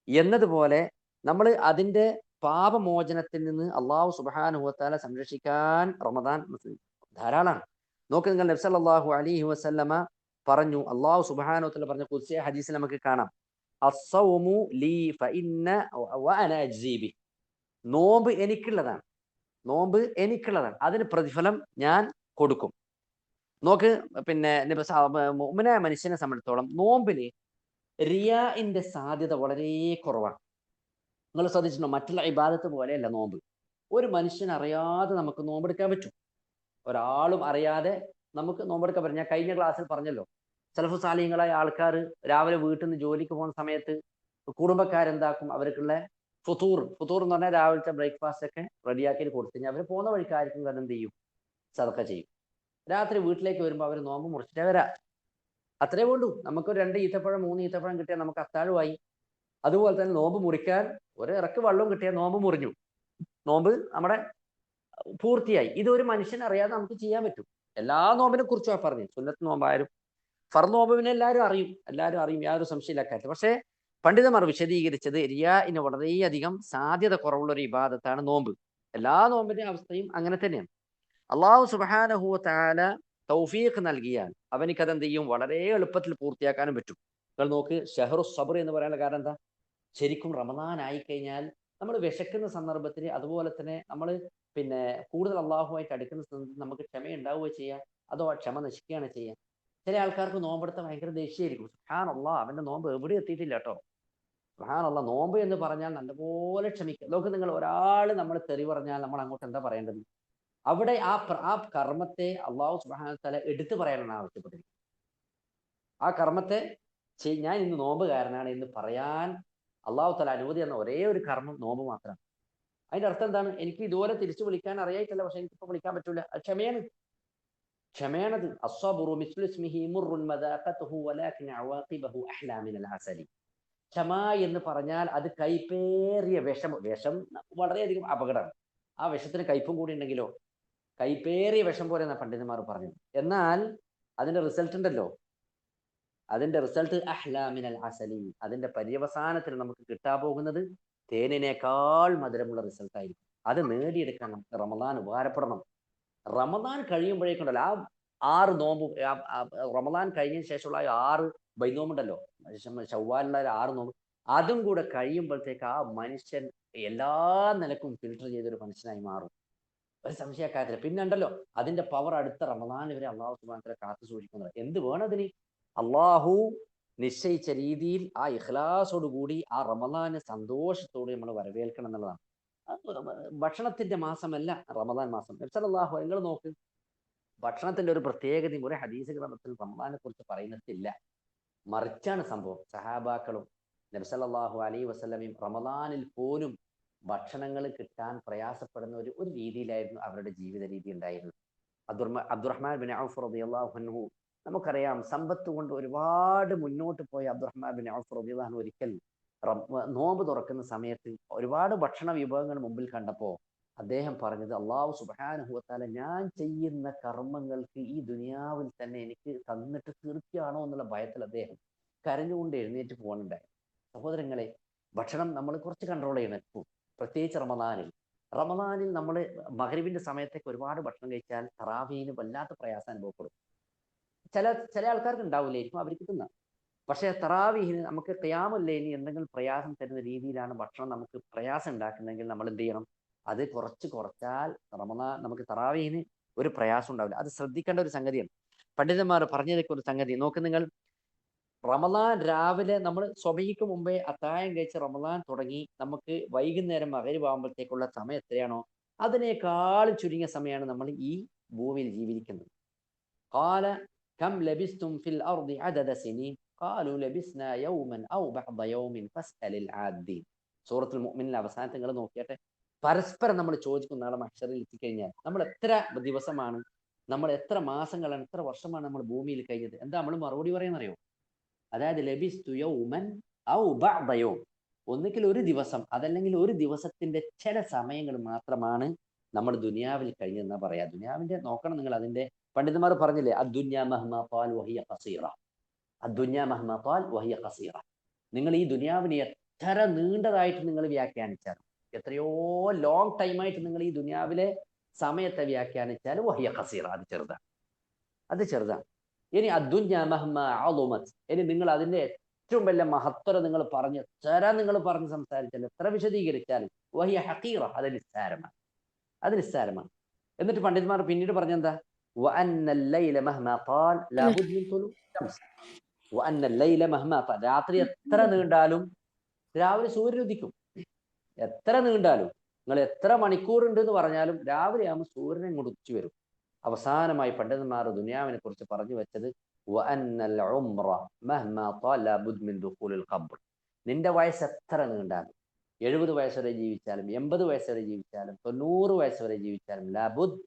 എന്നതുപോലെ നമ്മൾ അതിന്റെ പാപമോചനത്തിൽ നിന്ന് അള്ളാഹു സുബ്ഹാനഹു വ തആല സംരക്ഷിക്കാൻ റമദാൻ ധാരാളമാണ്. നോക്ക് നിങ്ങൾ, നബി സല്ലല്ലാഹു അലൈഹി വസല്ലമ പറഞ്ഞു, അള്ളാഹു സുബ്ഹാനഹു വ തആല പറഞ്ഞ ഖുദ്സിയ ഹദീസിൽ നമുക്ക് കാണാം, അസ്സൗമു ലീ ഫഇന്ന വഅന അജ്സി ബി. നോമ്പ് എനിക്കുള്ളതാണ്, അതിന് പ്രതിഫലം ഞാൻ കൊടുക്കും. നോക്ക്, പിന്നെ മുഅ്മിനായ മനുഷ്യനെ സംബന്ധിച്ചിടത്തോളം നോമ്പിന് റിയാഇന്റെ സാധ്യത വളരെ കുറവാണ്. നിങ്ങൾ ശ്രദ്ധിച്ചിട്ടുണ്ടോ? മറ്റുള്ള ഇബാദത്ത് പോലെയല്ല നോമ്പ്. ഒരു മനുഷ്യൻ അറിയാതെ നമുക്ക് നോമ്പെടുക്കാൻ പറ്റും. ഒരാളും അറിയാതെ നമുക്ക് നോമ്പെടുക്കാൻ പറ്റും. ഞാൻ കഴിഞ്ഞ ക്ലാസ്സിൽ പറഞ്ഞല്ലോ, സലഫു സാലിഹ്യങ്ങളായ ആൾക്കാർ രാവിലെ വീട്ടിൽ നിന്ന് ജോലിക്ക് പോകുന്ന സമയത്ത് കുടുംബക്കാരെന്താക്കും, അവർക്കുള്ള ഫുതൂർ എന്ന് പറഞ്ഞാൽ രാവിലത്തെ ബ്രേക്ക്ഫാസ്റ്റ് ഒക്കെ റെഡിയാക്കി കൊടുത്തു കഴിഞ്ഞാൽ അവർ പോകുന്ന വഴിക്കായിരിക്കും കാരണം എന്ത് ചെയ്യും, സദഖ ചെയ്യും. രാത്രി വീട്ടിലേക്ക് വരുമ്പോൾ അവർ നോമ്പ് മുറിച്ചിട്ടേ വരാം. അത്രേ വേണ്ടൂ. നമുക്ക് 2 ഈത്തപ്പഴം 3 ഈത്തപ്പഴം കിട്ടിയാൽ നമുക്ക് അത്താഴമായി. അതുപോലെ തന്നെ നോമ്പ് മുറിക്കാൻ ഒരു ഇറക്ക് വെള്ളവും കിട്ടിയാൽ നോമ്പ് മുറിഞ്ഞു, നോമ്പ് നമ്മുടെ പൂർത്തിയായി. ഇതൊരു മനുഷ്യൻ അറിയാതെ നമുക്ക് ചെയ്യാൻ പറ്റും. എല്ലാ നോമ്പിനെ കുറിച്ചും പറഞ്ഞു, സുന്നത്ത് നോമ്പായാലും ഫർദ് നോമ്പിനെ എല്ലാവരും അറിയും, യാതൊരു സംശയമില്ല കാര്യത്തിൽ. പക്ഷേ പണ്ഡിതന്മാർ വിശദീകരിച്ചത് റിയാഇന് വളരെയധികം സാധ്യത കുറവുള്ള ഒരു ഇബാദത്താണ് നോമ്പ്. എല്ലാ നോമ്പിന്റെ അവസ്ഥയും അങ്ങനെ തന്നെയാണ്. അള്ളാഹു സുബ്ഹാനഹു വ തആല തൗഫീഖ് നൽകിയാൽ അവനിക്ക് അതെന്ത് ചെയ്യും, വളരെ എളുപ്പത്തിൽ പൂർത്തിയാക്കാനും പറ്റും. നിങ്ങൾ നോക്ക്, ഷഹ്റു സബ്ർ എന്ന് പറയാനുള്ള കാരണം എന്താ? ശരിക്കും റമദാൻ ആയിക്കഴിഞ്ഞാൽ നമ്മൾ വിശക്കുന്ന സന്ദർഭത്തിൽ, അതുപോലെ തന്നെ നമ്മൾ പിന്നെ കൂടുതൽ അള്ളാഹുമായിട്ട് അടുക്കുന്ന സന്ദർഭത്തിൽ നമുക്ക് ക്ഷമ ഉണ്ടാവുക ചെയ്യുക, അതോ ക്ഷമ നശിക്കുകയാണ് ചെയ്യുക? ചില ആൾക്കാർക്ക് നോമ്പെടുത്ത ഭയങ്കര ദേഷ്യമായിരിക്കും. സുബ്ഹാനല്ലാഹ്, അവന്റെ നോമ്പ് എവിടെ എത്തിയിട്ടില്ല കേട്ടോ. സുബ്ഹാനല്ലാഹ്, നോമ്പ് എന്ന് പറഞ്ഞാൽ നല്ലപോലെ ക്ഷമിക്കുക. നോക്ക് നിങ്ങൾ, ഒരാൾ നമ്മൾ തെറി പറഞ്ഞാൽ നമ്മൾ അങ്ങോട്ട് എന്താ പറയേണ്ടത്? അവിടെ ആ കർമ്മത്തെ അള്ളാഹു സുബ്ഹാനഹു വ തആല എടുത്തു പറയാനാണ് ആവശ്യപ്പെട്ടിരിക്കുന്നത്. ആ കർമ്മത്തെ ഞാൻ ഇന്ന് നോമ്പുകാരനാണ് എന്ന് പറയാൻ അള്ളാഹു തആല അനുമതി എന്ന ഒരേ ഒരു കർമ്മം നോമ്പ് മാത്രമാണ്. അതിന്റെ അർത്ഥം എന്താണ്? എനിക്ക് ഇതുപോലെ തിരിച്ചു വിളിക്കാൻ അറിയായിട്ടല്ല, പക്ഷെ എനിക്കിപ്പോൾ വിളിക്കാൻ പറ്റൂല. അത് ക്ഷമയാണത്. അസ്സബ്റു മിസ്ലു ഇസ്മിഹി മുർറുൻ മദാഖതുഹു വലാകിൻ അവാഖിബഹു അഹ്ലാ മിനൽ അസലി. ക്ഷമ എന്ന് പറഞ്ഞാൽ അത് കൈപ്പേറിയ വിഷം വളരെയധികം അപകടമാണ്. ആ വിഷത്തിന് കയ്പും കൂടി ഉണ്ടെങ്കിലോ, കൈപ്പേറിയ വിഷം പോലെ എന്നാണ് പണ്ഡിതന്മാർ പറഞ്ഞത്. എന്നാൽ അതിന്റെ റിസൾട്ട് അഹ്ലാ മിനൽ അസലി. അതിന്റെ പര്യവസാനത്തിൽ നമുക്ക് കിട്ടാൻ പോകുന്നത് തേനിനേക്കാൾ മധുരമുള്ള റിസൾട്ട് ആയിരിക്കും. അത് നേടിയെടുക്കാൻ നമുക്ക് റമദാൻ ഉപകാരപ്പെടണം. റമദാൻ കഴിയുമ്പോഴേക്കുണ്ടല്ലോ, ആ 6 നോമ്പ് റമദാൻ കഴിഞ്ഞതിന് ശേഷമുള്ള 6 ബൈനോമുണ്ടല്ലോ, ശവ്വാലുള്ള 6 നോമ്പ്, അതും കൂടെ കഴിയുമ്പോഴത്തേക്ക് ആ മനുഷ്യൻ എല്ലാ നിലക്കും ഫിൽട്ടർ ചെയ്തൊരു മനുഷ്യനായി മാറും. ഒരു സംശയക്കാര്യത്തില്ല. പിന്നെ ഉണ്ടല്ലോ അതിന്റെ പവർ അടുത്ത റമദാൻ വരെ അള്ളാഹു സുബ്ഹാനഹു വ തആല കാത്തു സൂക്ഷിക്കുന്നത്. എന്ത് വേണതിന്? അള്ളാഹു നിശ്ചയിച്ച രീതിയിൽ ആ ഇഖ്ലാസോട് കൂടി ആ റമദാനെ സന്തോഷത്തോടെ നമ്മൾ വരവേൽക്കണം എന്നുള്ളതാണ്. ഭക്ഷണത്തിന്റെ മാസമല്ല റമദാൻ മാസം. നബി സല്ലല്ലാഹു അലൈഹി നിങ്ങൾ നോക്ക്, ഭക്ഷണത്തിന്റെ ഒരു പ്രത്യേകതയും ഒരു ഹദീസ് ഗ്രന്ഥത്തിൽ റമദാനെ കുറിച്ച് പറയുന്നില്ല. മറിച്ചാണ് സംഭവം. സഹാബാക്കളും നബി സല്ലല്ലാഹു അലൈഹി വസല്ലമയും റമദാനിൽ പോലും ഭക്ഷണങ്ങൾ കിട്ടാൻ പ്രയാസപ്പെടുന്ന ഒരു രീതിയിലായിരുന്നു അവരുടെ ജീവിത രീതി ഉണ്ടായിരുന്നത്. അബ്ദുറഹ്മാൻ ബിൻ ഔഫ് റളിയല്ലാഹു അൻഹു, നമുക്കറിയാം സമ്പത്ത് കൊണ്ട് ഒരുപാട് മുന്നോട്ട് പോയ അബ്ദുറഹ്മാൻ ബിൻ ഔഫ് റളിയല്ലാഹു അൻഹു ഒരിക്കൽ നോമ്പ് തുറക്കുന്ന സമയത്ത് ഒരുപാട് ഭക്ഷണ വിഭവങ്ങൾ മുമ്പിൽ കണ്ടപ്പോൾ അദ്ദേഹം പറഞ്ഞത്, അള്ളാഹു സുബ്ഹാനഹു വ തആല ഞാൻ ചെയ്യുന്ന കർമ്മങ്ങൾക്ക് ഈ ദുനിയാവിൽ തന്നെ എനിക്ക് തന്നിട്ട് തീർച്ചയാണോ എന്നുള്ള ഭയത്തിൽ അദ്ദേഹം കരഞ്ഞുകൊണ്ട് എഴുന്നേറ്റ് പോകുന്നുണ്ടായി. സഹോദരങ്ങളെ, ഭക്ഷണം നമ്മൾ കുറച്ച് കൺട്രോൾ ചെയ്യണം ഇപ്പോൾ, പ്രത്യേകിച്ച് റമദാനിൽ നമ്മൾ മഗ്‌രിബിന്റെ സമയത്തേക്ക് ഒരുപാട് ഭക്ഷണം കഴിച്ചാൽ തറാവീഹിന് വല്ലാത്ത പ്രയാസം അനുഭവപ്പെടും. ചില ആൾക്കാർക്ക് ഉണ്ടാവില്ലായിരിക്കും, അവർക്ക് തിന്നാം. പക്ഷേ തറാവീഹിന് നമുക്ക് ഖിയാമുൽ ലൈലിന് എന്തെങ്കിലും പ്രയാസം തരുന്ന രീതിയിലാണ് ഭക്ഷണം നമുക്ക് പ്രയാസം ഉണ്ടാക്കുന്നതെങ്കിൽ നമ്മൾ എന്ത് ചെയ്യണം? അത് കുറച്ചാൽ റമദാൻ നമുക്ക് തറാവീഹിന് ഒരു പ്രയാസം ഉണ്ടാവില്ല. അത് ശ്രദ്ധിക്കേണ്ട ഒരു സംഗതിയാണ്. പണ്ഡിതന്മാർ പറഞ്ഞതൊക്കെ ഒരു സംഗതി നോക്ക് നിങ്ങൾ. റമദാൻ രാവിലെ നമ്മൾ സ്വബഹിക്ക് മുമ്പേ അത്താഴം കഴിച്ച് റമദാൻ തുടങ്ങി നമുക്ക് വൈകുന്നേരം മഗ്‌രിബ് ആകുമ്പോഴത്തേക്കുള്ള സമയം എത്രയാണോ അതിനേക്കാളും ചുരുങ്ങിയ സമയമാണ് നമ്മൾ ഈ ഭൂമിയിൽ ജീവിക്കുന്നത്. ഖാല കം ലബിസ്തും ഫിൽ അർദി അദദ സിനീൻ ഖാലു ലബിസ്നാ യൗമൻ ഔ ബഅദ യൗമിൻ ഫസ്അലിൽ ആദ്ദീൻ. സൂറത്തുൽ മുഅ്മിനിലെ അവസാനത്തെ നിങ്ങൾ നോക്കിയാട്ടെ, പരസ്പരം നമ്മൾ ചോദിക്കും നാളെ മഹ്ശറിൽ എത്തിക്കഴിഞ്ഞാൽ നമ്മൾ എത്ര ദിവസമാണ്, നമ്മൾ എത്ര മാസങ്ങളാണ്, എത്ര വർഷമാണ് നമ്മൾ ഭൂമിയിൽ കഴിഞ്ഞത്, എന്താ നമ്മൾ മറുപടി പറയുന്നറിയോ? അതായത് ലബിസ്തു യൗമൻ ഔ ബഅദ യൗം, ഒന്നുകിൽ ഒരു ദിവസം അതല്ലെങ്കിൽ ഒരു ദിവസത്തിന്റെ ചില സമയങ്ങൾ മാത്രമാണ് നമ്മൾ ദുനിയാവിൽ കഴിഞ്ഞെന്നാ പറയാ. ദുനിയാവിന്റെ നോക്കണം നിങ്ങൾ, അതിന്റെ പണ്ഡിതന്മാർ പറഞ്ഞില്ലേ, അദ്ദുന്യ മഹ്മാ ത്വാൽ വഹിയ ഖസീറ, അദ്ദുന്യ മഹ്മാ ത്വാൽ വഹിയ ഖസീറ. നിങ്ങൾ ഈ ദുനിയാവിനെ എത്ര നീണ്ടതായിട്ട് നിങ്ങൾ വ്യാഖ്യാനിച്ചാലും, എത്രയോ ലോങ് ടൈമായിട്ട് നിങ്ങൾ ഈ ദുനിയാവിലെ സമയത്തെ വ്യാഖ്യാനിച്ചാലും വഹിയ ഖസീറ, അത് ചെറുതാണ്. ഇനി അദ്ദുന്യ മഹ്മാ അളുമത്, ഇനി നിങ്ങൾ അതിന്റെ ഏറ്റവും വലിയ മഹത്വം നിങ്ങൾ പറഞ്ഞ് നിങ്ങൾ പറഞ്ഞ് സംസാരിച്ചാലും എത്ര വിശദീകരിച്ചാലും വഹിയ ഹഖീറ, അത് നിസ്സാരമാണ്. എന്നിട്ട് പണ്ഡിതന്മാർ പിന്നീട് പറഞ്ഞെന്താ? വഅന്നൽ ലൈല മഹ്മാ ത്വാൽ ലാബുദ് മിൻ തുലൂ ശംസ്, വഅന്നൽ ലൈല മഹ്മാ ത്വാൽ, രാത്രി എത്ര നീണ്ടാലും രാവിലെ സൂര്യൻ ഉദിക്കും. എത്ര നീണ്ടാലും നിങ്ങൾ എത്ര മണിക്കൂർ ഉണ്ട് എന്ന് പറഞ്ഞാലും രാവിലെ ആകുമ്പോൾ സൂര്യൻ ഇങ്ങോട്ട് ഉദിച്ചു വരും. അവസാനമായി പണ്ഡിതന്മാർ ദുനിയാവിനെ കുറിച്ച് പറഞ്ഞു വെച്ചത് വഅന്നൽ ഉംറ മഹ്മാ ത്വാൽ ലാബുദ് മിൻ ദുഖൂലിൽ ഖബ്ർ, നിന്റെ വയസ്സ് എത്ര നീണ്ടാലും, 70 വയസ്സ് വരെ ജീവിച്ചാലും 80 വയസ്സ് വരെ ജീവിച്ചാലും 90 വയസ്സ് വരെ ജീവിച്ചാലും ലാബുദ്,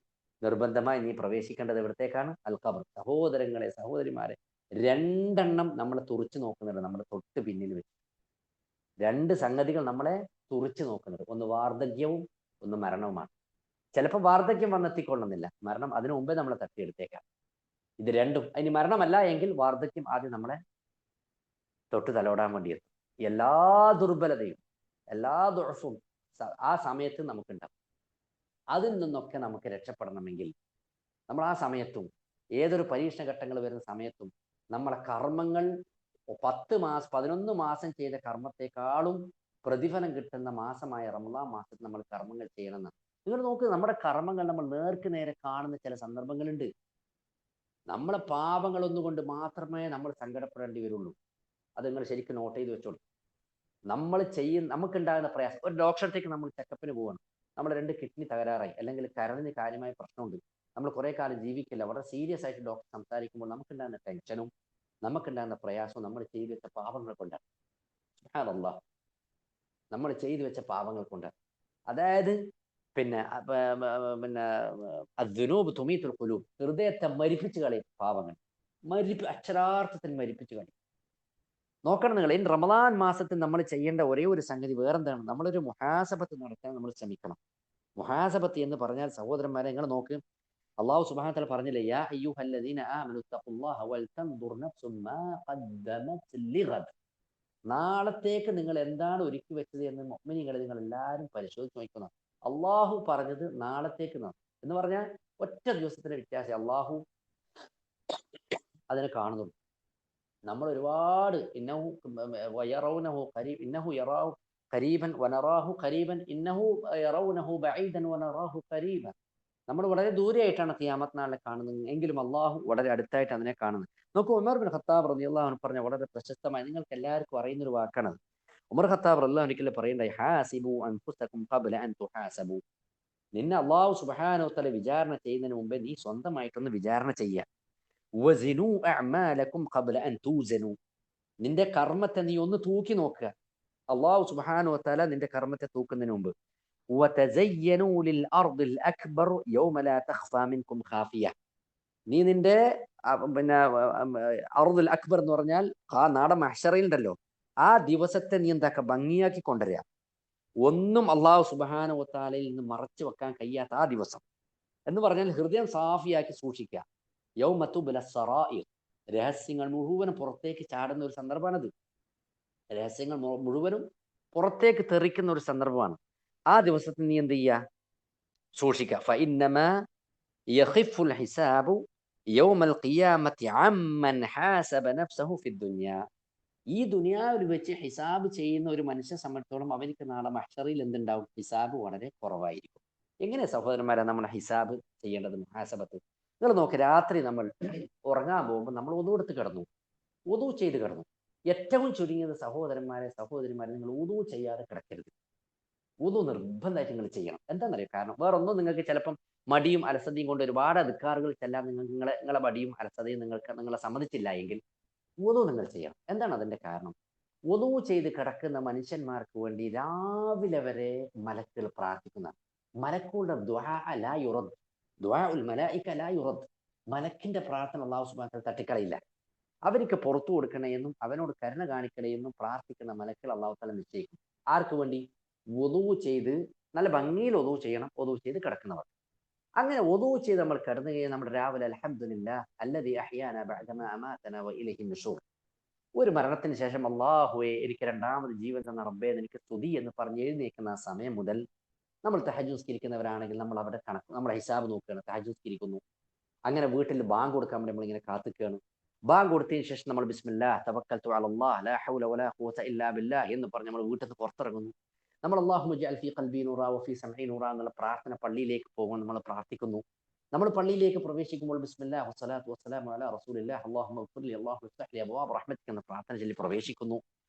നിർബന്ധമായി നീ പ്രവേശിക്കേണ്ടത് എവിടത്തേക്കാണ്? അൽ ഖബർ. സഹോദരങ്ങളെ, സഹോദരിമാരെ, രണ്ടെണ്ണം നമ്മളെ തുറിച്ചു നോക്കുന്നുണ്ട്, നമ്മുടെ തൊട്ട് പിന്നിൽ വെച്ച് രണ്ട് സംഗതികൾ നമ്മളെ തുറിച്ചു നോക്കുന്നത്, ഒന്ന് വാർദ്ധക്യവും ഒന്ന് മരണവുമാണ്. ചിലപ്പോൾ വാർദ്ധക്യം വന്നെത്തിക്കൊള്ളുന്നില്ല, മരണം അതിനു മുമ്പേ നമ്മളെ തട്ടിയെടുത്തേക്കാം. ഇത് രണ്ടും, ഇനി മരണമല്ല എങ്കിൽ വാർദ്ധക്യം ആദ്യം നമ്മളെ തൊട്ട് തലോടാൻ വേണ്ടി എത്തും. എല്ലാ ദുർബലതയും എല്ലാ ദുഅഫും ആ സമയത്ത് നമുക്കുണ്ടാവും. അതിൽ നിന്നൊക്കെ നമുക്ക് രക്ഷപ്പെടണമെങ്കിൽ നമ്മൾ ആ സമയത്തും ഏതൊരു പരീക്ഷണ ഘട്ടങ്ങൾ വരുന്ന സമയത്തും നമ്മളെ കർമ്മങ്ങൾ 11 മാസം ചെയ്ത കർമ്മത്തെക്കാളും പ്രതിഫലം കിട്ടുന്ന മാസമായ റമദാൻ മാസത്തിൽ നമ്മൾ കർമ്മങ്ങൾ ചെയ്യണമെന്ന്. നിങ്ങൾ നോക്ക്, നമ്മുടെ കർമ്മങ്ങൾ നമ്മൾ നേർക്ക് നേരെ കാണുന്ന ചില സന്ദർഭങ്ങളുണ്ട്. നമ്മളെ പാപങ്ങൾ ഒന്നുകൊണ്ട് മാത്രമേ നമ്മൾ സങ്കടപ്പെടേണ്ടി വരുള്ളൂ. അത് നിങ്ങൾ ശരിക്കും നോട്ട് ചെയ്ത് വെച്ചോളൂ. നമുക്കുണ്ടാകുന്ന പ്രയാസം, ഒരു ഡോക്ടറത്തേക്ക് നമ്മൾ ചെക്കപ്പിന് പോകണം, നമ്മൾ 2 കിഡ്നി തകരാറായി അല്ലെങ്കിൽ കരളിന് കാര്യമായ പ്രശ്നമുണ്ട്, നമ്മൾ കുറെ കാലം ജീവിക്കില്ല, വളരെ സീരിയസ് ആയിട്ട് ഡോക്ടർ സംസാരിക്കുമ്പോൾ നമുക്കുണ്ടാകുന്ന ടെൻഷനും നമുക്കുണ്ടാകുന്ന പ്രയാസവും നമ്മൾ ചെയ്തു വെച്ച പാപങ്ങൾ കൊണ്ടാണ്. സുബ്ഹാനല്ലാഹ്, നമ്മൾ ചെയ്തു വെച്ച പാപങ്ങൾ കൊണ്ടാണ്. അതായത് പിന്നെ അദ്ദുനൂബ് തുമീത്തുൽ ഖുലൂബ്, ഹൃദയത്തെ മരിപ്പിച്ച് കളയും പാപങ്ങൾ, അക്ഷരാർത്ഥത്തിൽ മരിപ്പിച്ച് കളയും. നോക്കണം നിങ്ങൾ, ഈ റമദാൻ മാസത്തിൽ നമ്മൾ ചെയ്യേണ്ട ഒരേ ഒരു സംഗതി വേറെന്താണ്? നമ്മളൊരു മുഹാസബത്ത് നടത്താൻ നമ്മൾ ശ്രമിക്കണം. മുഹാസബത്ത് എന്ന് പറഞ്ഞാൽ സഹോദരന്മാരെ നിങ്ങൾ നോക്ക്, അല്ലാഹു സുബ്ഹാനഹു വ തആല പറഞ്ഞില്ലേ, യാ അയ്യുഹല്ലദീന ആമനു തഖുല്ലാഹ വൽതൻദുർ നഫ്സും മാ ഖദ്ദമത് ലിഗദ്, നാളത്തേക്ക് നിങ്ങൾ എന്താണ് ഒരുക്കി വെച്ചത് എന്ന് മുഅ്മിനീങ്ങളെ നിങ്ങൾ എല്ലാവരും പരിശോധിച്ച് നോക്കണം. അള്ളാഹു പറഞ്ഞത് നാളത്തേക്ക് എന്ന് പറഞ്ഞാൽ ഒറ്റ ദിവസത്തിന്റെ വ്യത്യാസം. അള്ളാഹു അതിനെ കാണുന്നുള്ളൂ. നമ്മൾ ഒരുപാട് ഇന്നഹു വയറൗനഹു ഖരീബ് ഇന്നഹു യറാഹു ഖരീബൻ വനറാഹു ഖരീബൻ ഇന്നഹു യറൗനഹു ബഈദൻ വനറാഹു ഖരീബൻ. നമ്മൾ വളരെ ദൂരെയായിട്ടാണ് ഖിയാമത്ത് നാളിനെ കാണുന്നത്, എങ്കിലും അള്ളാഹു വളരെ അടുത്തായിട്ട് അതിനെ കാണുന്നത്. നോക്കൂ, ഉമർ ബിൻ ഖത്താബ് റളിയല്ലാഹു അൻഹു പറഞ്ഞ വളരെ പ്രശസ്തമായി നിങ്ങൾക്ക് എല്ലാവർക്കും അറിയുന്ന ഒരു വാക്കാണ്. ഉമർ ഖത്താബ് റളിയല്ലാഹു അൻഹു ഒരിക്കലും പറയണ്ടായി, ഹാസിബു അൻഫുസകും ഖബ്ല അൻ തുഹാസബു. നിന്നെ അള്ളാഹു സുബ്ഹാനഹു വ തആല വിചാരണ ചെയ്യുന്നതിന് മുമ്പേ നീ സ്വന്തമായിട്ടൊന്ന് വിചാരണ ചെയ്യുക. വസിനു അഅമാലകും ഖബ്ല അൻ തൂസനു. നിന്റെ കർമ്മത്തെ നീ ഒന്ന് തൂക്കി നോക്കുക, അള്ളാഹു സുബ്ഹാനഹു വ തആല നിന്റെ കർമ്മത്തെ തൂക്കുന്നതിന് മുമ്പ്. വതസയ്യനു ലിൽ അർദിൽ അക്ബർ യൗമ ലാ തഖ്ഫാ മിൻകും ഖാഫിയ. നീ നിന്റെ പിന്നെ അർദുൽ അക്ബർ എന്ന് പറഞ്ഞാൽ ആ നാടൻ മഹ്ശറയിൽ ഉണ്ടല്ലോ, ആ ദിവസത്തെ നീ എന്താക്കുക, ഭംഗിയാക്കി കൊണ്ടുവരിക. ഒന്നും അള്ളാഹു സുബ്ഹാനഹു വ തആലയിൽ നിന്ന് മറച്ചു വെക്കാൻ കഴിയാത്ത ആ ദിവസം എന്ന് പറഞ്ഞാൽ ഹൃദയം സാഫിയാക്കി സൂക്ഷിക്കുക. യൗമ തുബ്ല സറായിർ. രഹസ്യങ്ങൾ മുഴുവനും പുറത്തേക്ക് ചാടുന്ന ഒരു സന്ദർഭമാണത്. രഹസ്യങ്ങൾ മുഴുവനും പുറത്തേക്ക് തെറിക്കുന്ന ഒരു സന്ദർഭമാണ്. ആ ദിവസത്തിൽ നീ എന്ത് ചെയ്യുക, സൂക്ഷിക്കുക. ഫഇന്നമാ യഖിഫുൽ ഹിസാബു യൗമൽ ഖിയാമത്തി അമ്മൻ ഹാസബ നഫ്സഹു ഫിദ്ദുനിയ. ഈ ദുനിയാവിൽ വെച്ച് ഹിസാബ് ചെയ്യുന്ന ഒരു മനുഷ്യനെ സംബന്ധിച്ചിടത്തോളം അവർക്ക് നാളെ മഹ്ശറിൽ എന്തുണ്ടാവും, ഹിസാബ് വളരെ കുറവായിരിക്കും. എങ്ങനെ സഹോദരന്മാരെ നമ്മൾ ഹിസാബ് ചെയ്യേണ്ടത്, മുഹാസബത്ത്? നിങ്ങൾ നോക്ക്, രാത്രി നമ്മൾ ഉറങ്ങാൻ പോകുമ്പോൾ നമ്മൾ ഒതു എടുത്ത് കിടന്നു, ഒതു ചെയ്ത് കിടന്നു. ഏറ്റവും ചുരുങ്ങിയത് സഹോദരന്മാരെ നിങ്ങൾ ഒതു ചെയ്യാതെ കിടക്കരുത്. വുദു നിർബന്ധമായിട്ട് നിങ്ങൾ ചെയ്യണം. എന്താണെന്നറിയോ? കാരണം വേറൊന്നും, നിങ്ങൾക്ക് ചിലപ്പം മടിയും അലസതയും കൊണ്ട് ഒരുപാട് അധികാറുകൾ ചെല്ലാൻ നിങ്ങളെ മടിയും അലസതയും നിങ്ങളെ സമ്മതിച്ചില്ല എങ്കിൽ വുദു നിങ്ങൾ ചെയ്യണം. എന്താണ് അതിന്റെ കാരണം? വുദു ചെയ്ത് കിടക്കുന്ന മനുഷ്യന്മാർക്ക് വേണ്ടി രാവിലെ വരെ മലക്കുകൾ പ്രാർത്ഥിക്കുന്ന, മലക്കുകളുടെ ദുആ ലാ യുറദ്, ദുആഉൽ മലായിക ലാ യുറദ്. മലക്കിന്റെ പ്രാർത്ഥന അല്ലാഹു സുബ്ഹാനഹു വ തആല തട്ടിക്കളയില്ല. അവർക്ക് പുറത്തു കൊടുക്കണേയെന്നും അവനോട് കരുണ കാണിക്കണേയെന്നും പ്രാർത്ഥിക്കുന്ന മലക്കുകൾ അല്ലാഹു തആല നിശ്ചയിക്കും. ആർക്ക് വേണ്ടി? വുദു ചെയ്ത് നല്ല ഭംഗിയിൽ വുദു ചെയ്യണം, വുദു ചെയ്ത് കിടക്കുന്നവർ. അങ്ങനെ വുദു ചെയ്ത് നമ്മൾ കിടന്നു കഴിഞ്ഞാൽ നമ്മുടെ രാവിലെ അൽഹംദുലില്ലാഹ് അല്ലദീ അഹ്യാനാ ബഅദമാ അമാതനാ വഇലൈഹി നുശൂർ. ഒരു മരണത്തിന് ശേഷം അല്ലാഹുവേ എനിക്ക് രണ്ടാമത് ജീവൻ തന്ന റബ്ബേ നിനക്ക് സ്തുതി എന്ന് പറഞ്ഞ് എഴുന്നേൽക്കുന്ന ആ സമയം മുതൽ നമ്മൾ തഹജ്ജുദ് നിസ്കരിക്കുന്നവരാണെങ്കിൽ നമ്മൾ അവിടെ നമ്മുടെ ഹിസാബ് നോക്കുകയാണ്, തഹജ്ജുദ് നിസ്കരിക്കുന്നു. അങ്ങനെ വീട്ടിൽ ബാങ്ക് കൊടുക്കാൻ വേണ്ടി നമ്മളിങ്ങനെ കാത്തിക്കുകയാണ്. ബാങ്ക് കൊടുത്തതിന് ശേഷം നമ്മൾ ബിസ്മില്ലാഹ് തവക്കൽതു അലല്ലാഹ് ലാ ഹൗല വലാ ഖുവത ഇല്ലാ ബില്ലാഹ് എന്ന് പറഞ്ഞ് നമ്മൾ വീട്ടിൽ നിന്ന് പുറത്തിറങ്ങുന്നു. നമ്മൾ അല്ലാഹുമ്മ ജഅൽ ഫീ ഖൽബി നൂറ വഫീ സമഈ നൂറ എന്നുള്ള പ്രാർത്ഥന പള്ളിയിലേക്ക് പോകുമ്പോൾ നമ്മൾ പ്രാർത്ഥിക്കുന്നു. നമ്മൾ പള്ളിയിലേക്ക് പ്രവേശിക്കുമ്പോൾ ബിസ്മില്ലാഹ് വസ്സലാത്തു വസ്സലാമു അലാ റസൂലില്ലാഹ് അല്ലാഹുമ്മ ഗ്ഫിർലി അല്ലാഹുമ്മ ഇഫ്തഹ് ലി അബ്വാബ റഹ്മതിക എന്ന പ്രാർത്ഥന ചൊല്ലി പ്രവേശിക്കുന്നു.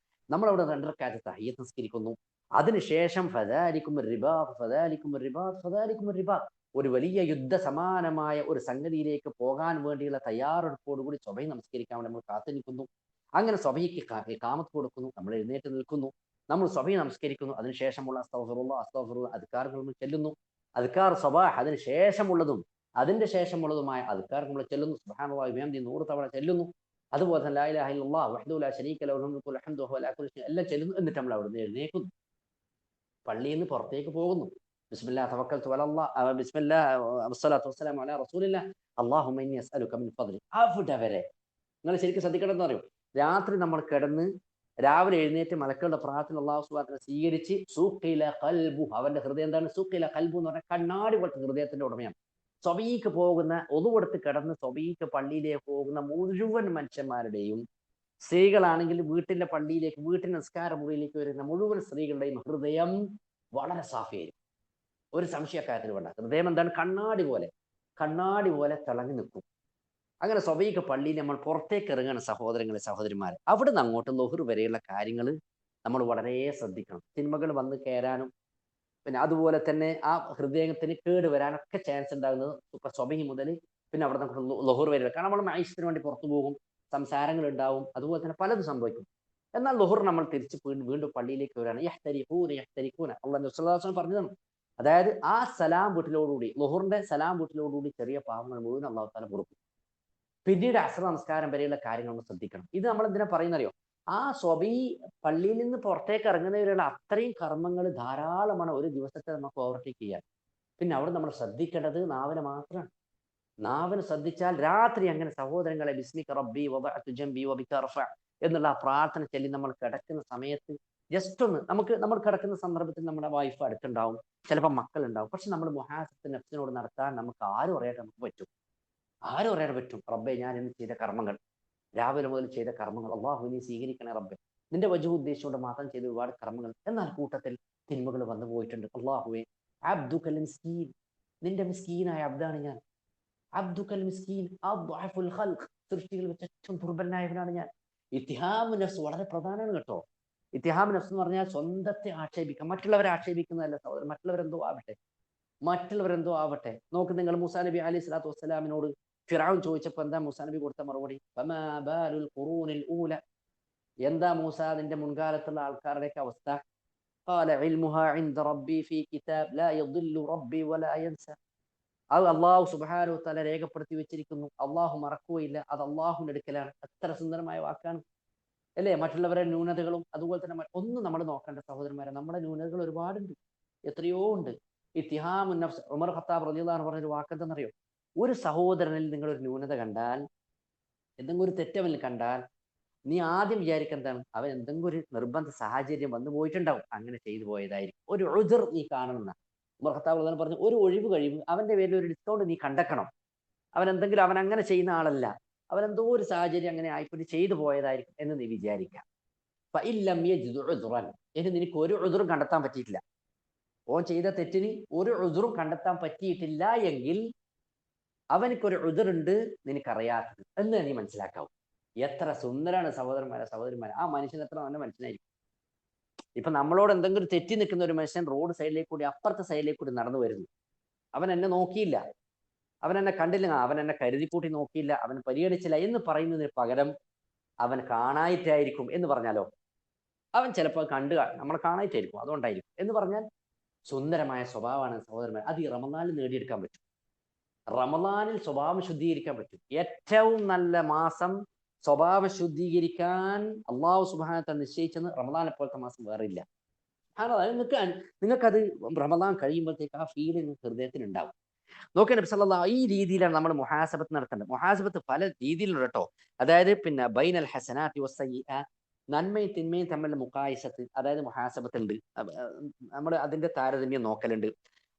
നമ്മൾ അവിടെ 2 റക്അത്ത് തഹിയ്യത്ത് നിസ്കരിക്കുന്നു. അതിനുശേഷം ഫദാലികും റിബാത്ത് ഫദാലികും റിബാത്ത് ഫദാലികും റിബാത്ത്, ഒരു വലിയ യുദ്ധ സമാനമായ ഒരു സംഗതിയിലേക്ക് പോകാൻ വേണ്ടിയുള്ള തയ്യാറെടുപ്പോടുകൂടി സ്വബഹി നമസ്കരിക്കാൻ വേണ്ടി നമ്മൾ കാത്തു നിൽക്കുന്നു. അങ്ങനെ സ്വബഹിക്ക് ഇഖാമത്ത് കൊടുക്കുന്നു, നമ്മൾ എഴുന്നേറ്റ് നിൽക്കുന്നു, നമ്മൾ സ്വബഹി നമസ്കരിക്കുന്നു. അതിനുശേഷമുള്ള അസ്തഗ്ഫിറുല്ലാഹ് അദ്കാറുകൾ നമ്മൾ ചെല്ലുന്നു. അദ്കാർ സ്വബാഹ് അതിന് ശേഷമുള്ളതും അതിന്റെ ശേഷമുള്ളതുമായ അദ്കാർ നമ്മൾ ചെല്ലുന്നു. സുബ്ഹാനല്ലാഹി വബിഹംദിഹി 100 തവണ ചെല്ലുന്നു. അതുപോലെ തന്നെ ലാ ഇലാഹ ഇല്ലല്ലാഹ് വഹ്ദഹു ലാ ശരീക ലഹു ലഹുൽ മുൽക്കു വൽ ഹംദു വഹുവ അലാ കുല്ലി ഷൈഇൻ എല്ലാം ചെല്ലുന്നു. എന്നിട്ട് നമ്മൾ അവിടുന്ന് എഴുന്നേൽക്കുന്നു, പള്ളിയിൽ നിന്ന് പുറത്തേക്ക് പോകുന്നു. ബിസ്മില്ലാഹ് തവക്കൽതു അലല്ലാഹ് ബിസ്മില്ലാഹ് വസ്സലാത്തു വസ്സലാമു അലാ റസൂലില്ലാഹ് അല്ലാഹുമ്മ ഇന്നി അസ്അലുക മിൻ ഫദ്ലി. അവിടെ വരെ നിങ്ങൾ ശരിക്കും ശ്രദ്ധിക്കണം എന്ന് പറയും. രാത്രി നമ്മൾ കിടന്ന് രാവിലെ എഴുന്നേറ്റ് മലക്കളുടെ പ്രാർത്ഥന അല്ലാഹു സുബ്ഹാനഹു വ തആല സ്വീകരിച്ച് സൂഖില ഖൽബു, അവന്റെ ഹൃദയം എന്താണ്? സൂഖില ഖൽബു എന്ന് പറഞ്ഞാൽ കണ്ണാടി പോലത്തെ ഹൃദയത്തിന്റെ ഉടമയാണ്. സ്വബീക്ക് പോകുന്ന ഒതുവെടുത്ത് കിടന്ന് സ്വബീക്ക് പള്ളിയിലേക്ക് പോകുന്ന മുഴുവൻ മനുഷ്യന്മാരുടെയും, സ്ത്രീകളാണെങ്കിൽ വീട്ടിലെ പള്ളിയിലേക്ക് വീട്ടിലെ നിസ്കാര മുറിയിലേക്ക് വരുന്ന മുഴുവൻ സ്ത്രീകളുടെയും ഹൃദയം വളരെ സാഫിയായിരിക്കും. ഒരു സംശയക്കാര്യത്തിന് വേണ്ട. ഹൃദയം എന്താണ്? കണ്ണാടി പോലെ തിളങ്ങി നിൽക്കും. അങ്ങനെ സ്വബീക്ക് പള്ളിയിൽ നമ്മൾ പുറത്തേക്ക് ഇറങ്ങുകയാണ് സഹോദരങ്ങളെ സഹോദരിമാരെ. അവിടുന്ന് അങ്ങോട്ട് ളുഹ്ർ വരെയുള്ള കാര്യങ്ങൾ നമ്മൾ വളരെ ശ്രദ്ധിക്കണം. സിനിമകൾ വന്ന് കയറാനും പിന്നെ അതുപോലെ തന്നെ ആ ഹൃദയത്തിന് കേട് വരാനൊക്കെ ചാൻസ് ഉണ്ടാകുന്നത് സ്വബഹി മുതൽ പിന്നെ അവിടെ നമുക്ക് ളുഹ്ർ വരെ. കാരണം നമ്മൾ മൈഷത്തിന് വേണ്ടി പുറത്തു പോകും, സംസാരങ്ങൾ ഉണ്ടാവും, അതുപോലെ തന്നെ പലതും സംഭവിക്കും. എന്നാൽ ളുഹ്ർ നമ്മൾ തിരിച്ച് വീണ്ടും പള്ളിയിലേക്ക് വരികയാണ്. യഹ്തരിഖൂന അല്ലാഹു സ്വല്ലല്ലാഹു അലൈഹി വസല്ലം പറഞ്ഞതാണ്. അതായത് ആ സലാം വീട്ടിലോടുകൂടി, ളുഹ്റിന്റെ സലാം വീട്ടിലോടുകൂടി ചെറിയ പാവങ്ങൾ മുഴുവൻ അല്ലാഹു തആല കൊടുക്കും. പിന്നീട് അസ്ർ നമസ്കാരം വരെയുള്ള കാര്യങ്ങൾ നമ്മൾ ശ്രദ്ധിക്കണം. ഇത് നമ്മൾ എന്തിനാ പറയുന്നറിയോ? ആ സ്വബി പള്ളിയിൽ നിന്ന് പുറത്തേക്ക് ഇറങ്ങുന്നവരെയുള്ള അത്രയും കർമ്മങ്ങൾ ധാരാളമാണ് ഒരു ദിവസത്തെ നമുക്ക് ഓവർടേക്ക് ചെയ്യാൻ. പിന്നെ അവിടെ നമ്മൾ ശ്രദ്ധിക്കേണ്ടത് നാവിനെ മാത്രമാണ്. നാവിനെ ശ്രദ്ധിച്ചാൽ രാത്രി അങ്ങനെ സഹോദരങ്ങളെ ബിസ്മിക റബ്ബി വദഅതു ജംബി വബിക റഫഅ എന്നുള്ള ആ പ്രാർത്ഥന ചൊല്ലി നമ്മൾ കിടക്കുന്ന സമയത്ത് ജസ്റ്റ് ഒന്ന് നമ്മൾ കിടക്കുന്ന സന്ദർഭത്തിൽ നമ്മുടെ വൈഫ് അടുത്തുണ്ടാവും, ചിലപ്പോൾ മക്കളുണ്ടാവും. പക്ഷെ നമ്മൾ മുഹാസത്ത് നഫ്സിനോട് നടത്താൻ നമുക്ക് ആരും അറിയാതെ നമുക്ക് പറ്റും. റബ്ബേ ഞാൻ ഇന്ന് ചെയ്ത കർമ്മങ്ങൾ രാവിലെ മുതൽ ചെയ്ത കർമ്മങ്ങൾ അള്ളാഹു നീ സ്വീകരിക്കണേ റബ്ബെ. നിന്റെ വജഹ് ഉദ്ദേശിച്ചുകൊണ്ട് മാത്രം ചെയ്ത ഒരുപാട് കർമ്മങ്ങൾ, എന്നാൽ കൂട്ടത്തിൽ തിന്മകൾ വന്നു പോയിട്ടുണ്ട്. അള്ളാഹുവെ അബ്ദുക്കൽ മിസ്കീൻ, നിന്റെ മിസ്കീനായ അബ്ദാണ് ഞാൻ. അബ്ദുക്കൽ മിസ്കീൻ അദ്അഫുൽ ഖൽഖ്, സൃഷ്ടികൾ വെച്ച് ഏറ്റവും ദുർബലനായവനാണ് ഞാൻ. ഇത്തിഹാമു നഫ്സ് വളരെ പ്രധാനമാണ് കേട്ടോ. ഇത്തിഹാമു നഫ്സ് എന്ന് പറഞ്ഞാൽ സ്വന്തത്തെ ആക്ഷേപിക്കാം, മറ്റുള്ളവരെ ആക്ഷേപിക്കുന്നതല്ല സഹോദരൻ. മറ്റുള്ളവരെന്തോ ആവട്ടെ. നോക്ക് നിങ്ങൾ, മൂസാ നബി അലൈഹി സ്വലാത്തു വസ്സലാമിനോട് ഫിറഔൻ ചോദിച്ചപ്പോൾ എന്താ മൂസാ നബി കൊടുത്ത മറുപടി? ഫമാ ബാലുൽ ഖുറൂനിൽ ഊല, എന്താ മൂസ നിന്റെ മുൻകാലത്തുള്ള ആൾക്കാരുടെയൊക്കെ അവസ്ഥ? ഖാല ഇൽമുഹാ ഇൻദ റബ്ബി ഫീ കിതാബ് ലാ യദില്ലു റബ്ബി വലാ യൻസ, അത് അള്ളാഹു സുബ്ഹാനഹു വ തആല രേഖപ്പെടുത്തി വെച്ചിരിക്കുന്നു, അള്ളാഹു മറക്കുകയില്ല, അത് അള്ളാഹുവിന്റെ അടുക്കലാണ്. എത്ര സുന്ദരമായ വാക്കാണ് അല്ലേ? മറ്റുള്ളവരുടെ ന്യൂനതകളും അതുപോലെ തന്നെ ഒന്നും നമ്മൾ നോക്കേണ്ട സഹോദരന്മാരെ. നമ്മുടെ ന്യൂനതകൾ ഒരുപാടുണ്ട്, എത്രയോ ഉണ്ട്. ഇത്തിഹാമുൻ നഫ്സ്, ഉമർ ഖത്താബ് റളിയല്ലാഹു അൻഹു പറഞ്ഞൊരു വാക്കെന്തെന്നറിയോ? ഒരു സഹോദരനിൽ നിങ്ങൾ ഒരു ന്യൂനത കണ്ടാൽ, എന്തെങ്കിലും ഒരു തെറ്റവനിൽ കണ്ടാൽ, നീ ആദ്യം വിചാരിക്കുക എന്താണ്? അവൻ എന്തെങ്കിലും ഒരു നിർബന്ധ സാഹചര്യം വന്നു പോയിട്ടുണ്ടാവും, അങ്ങനെ ചെയ്തു പോയതായിരിക്കും. ഒരു ഉദ്ർ നീ കാണണം. ഉമർ ഖത്താബ് റളിയല്ലാഹു അൻഹു പറഞ്ഞു, ഒരു ഒഴിവ് കഴിവ് അവന്റെ പേരിൽ ഒരു ഡിസ്കൗണ്ട് നീ കണ്ടെക്കണം. അവൻ അങ്ങനെ ചെയ്യുന്ന ആളല്ല, അവൻ എന്തോ ഒരു സാഹചര്യം അങ്ങനെ ആയിപ്പോയി ചെയ്തു പോയതായിരിക്കും എന്ന് നീ വിചാരിക്കാം. ഇനി നിനക്ക് ഒരു ഉദ്റും കണ്ടെത്താൻ പറ്റിയിട്ടില്ല, ഓൻ ചെയ്ത തെറ്റിന് ഒരു ഉദ്റും കണ്ടെത്താൻ പറ്റിയിട്ടില്ല എങ്കിൽ അവനക്കൊരു ഉദ്റുണ്ട് നിനക്കറിയാത്തത് എന്ന് നീ മനസ്സിലാക്കാവൂ. എത്ര സുന്ദരാണ് സഹോദരന്മാരെ. ആ മനുഷ്യൻ എത്ര നല്ല മനുഷ്യനായിരിക്കും. ഇപ്പൊ നമ്മളോട് എന്തെങ്കിലും തെറ്റി നിൽക്കുന്ന ഒരു മനുഷ്യൻ റോഡ് സൈഡിലേക്ക് കൂടി അപ്പുറത്തെ സൈഡിലേക്ക് കൂടി നടന്നു വരുന്നു. അവൻ എന്നെ നോക്കിയില്ല, അവൻ എന്നെ കണ്ടില്ല, അവൻ എന്നെ കരുതിക്കൂട്ടി നോക്കിയില്ല, അവൻ പരിഗണിച്ചില്ല എന്ന് പറയുന്നതിന് പകരം അവൻ കാണായിട്ടായിരിക്കും എന്ന് പറഞ്ഞാലോ? അവൻ ചിലപ്പോൾ നമ്മളെ കാണായിട്ടായിരിക്കും, അതുകൊണ്ടായിരിക്കും എന്ന് പറഞ്ഞാൽ സുന്ദരമായ സ്വഭാവമാണ് സഹോദരന്മാർ. അത് ഈ റമദാനിൽ നേടിയെടുക്കാൻ പറ്റും. റമദാനിൽ സ്വഭാവം ശുദ്ധീകരിക്കാൻ പറ്റും. ഏറ്റവും നല്ല മാസം സ്വഭാവം ശുദ്ധീകരിക്കാൻ അള്ളാഹു സുബ്ഹാനഹു വ തആല നിശ്ചയിച്ചെന്ന് റമദാനെ പോലത്തെ മാസം വേറെ ഇല്ല. നിങ്ങൾക്കത് റമദാൻ കഴിയുമ്പോഴത്തേക്ക് ആ ഫീലിംഗ് ഹൃദയത്തിൽ ഉണ്ടാവും. നോക്കിയ നബി സല്ലല്ലാഹു ഈ രീതിയിലാണ് നമ്മൾ മുഹാസബത്ത് നടത്തേണ്ടത്. മുഹാസബത്ത് പല രീതിയിലുണ്ട് കേട്ടോ. അതായത് പിന്നെ ബൈനൽ ഹസനാത്തി വസ്സയ്യിഅ, നന്മയും തിന്മയും തമ്മിലുള്ള മുഖായിസത്ത്, അതായത് മുഹാസബത്ത് ഉണ്ട്. നമ്മൾ അതിന്റെ താരതമ്യം നോക്കലുണ്ട്.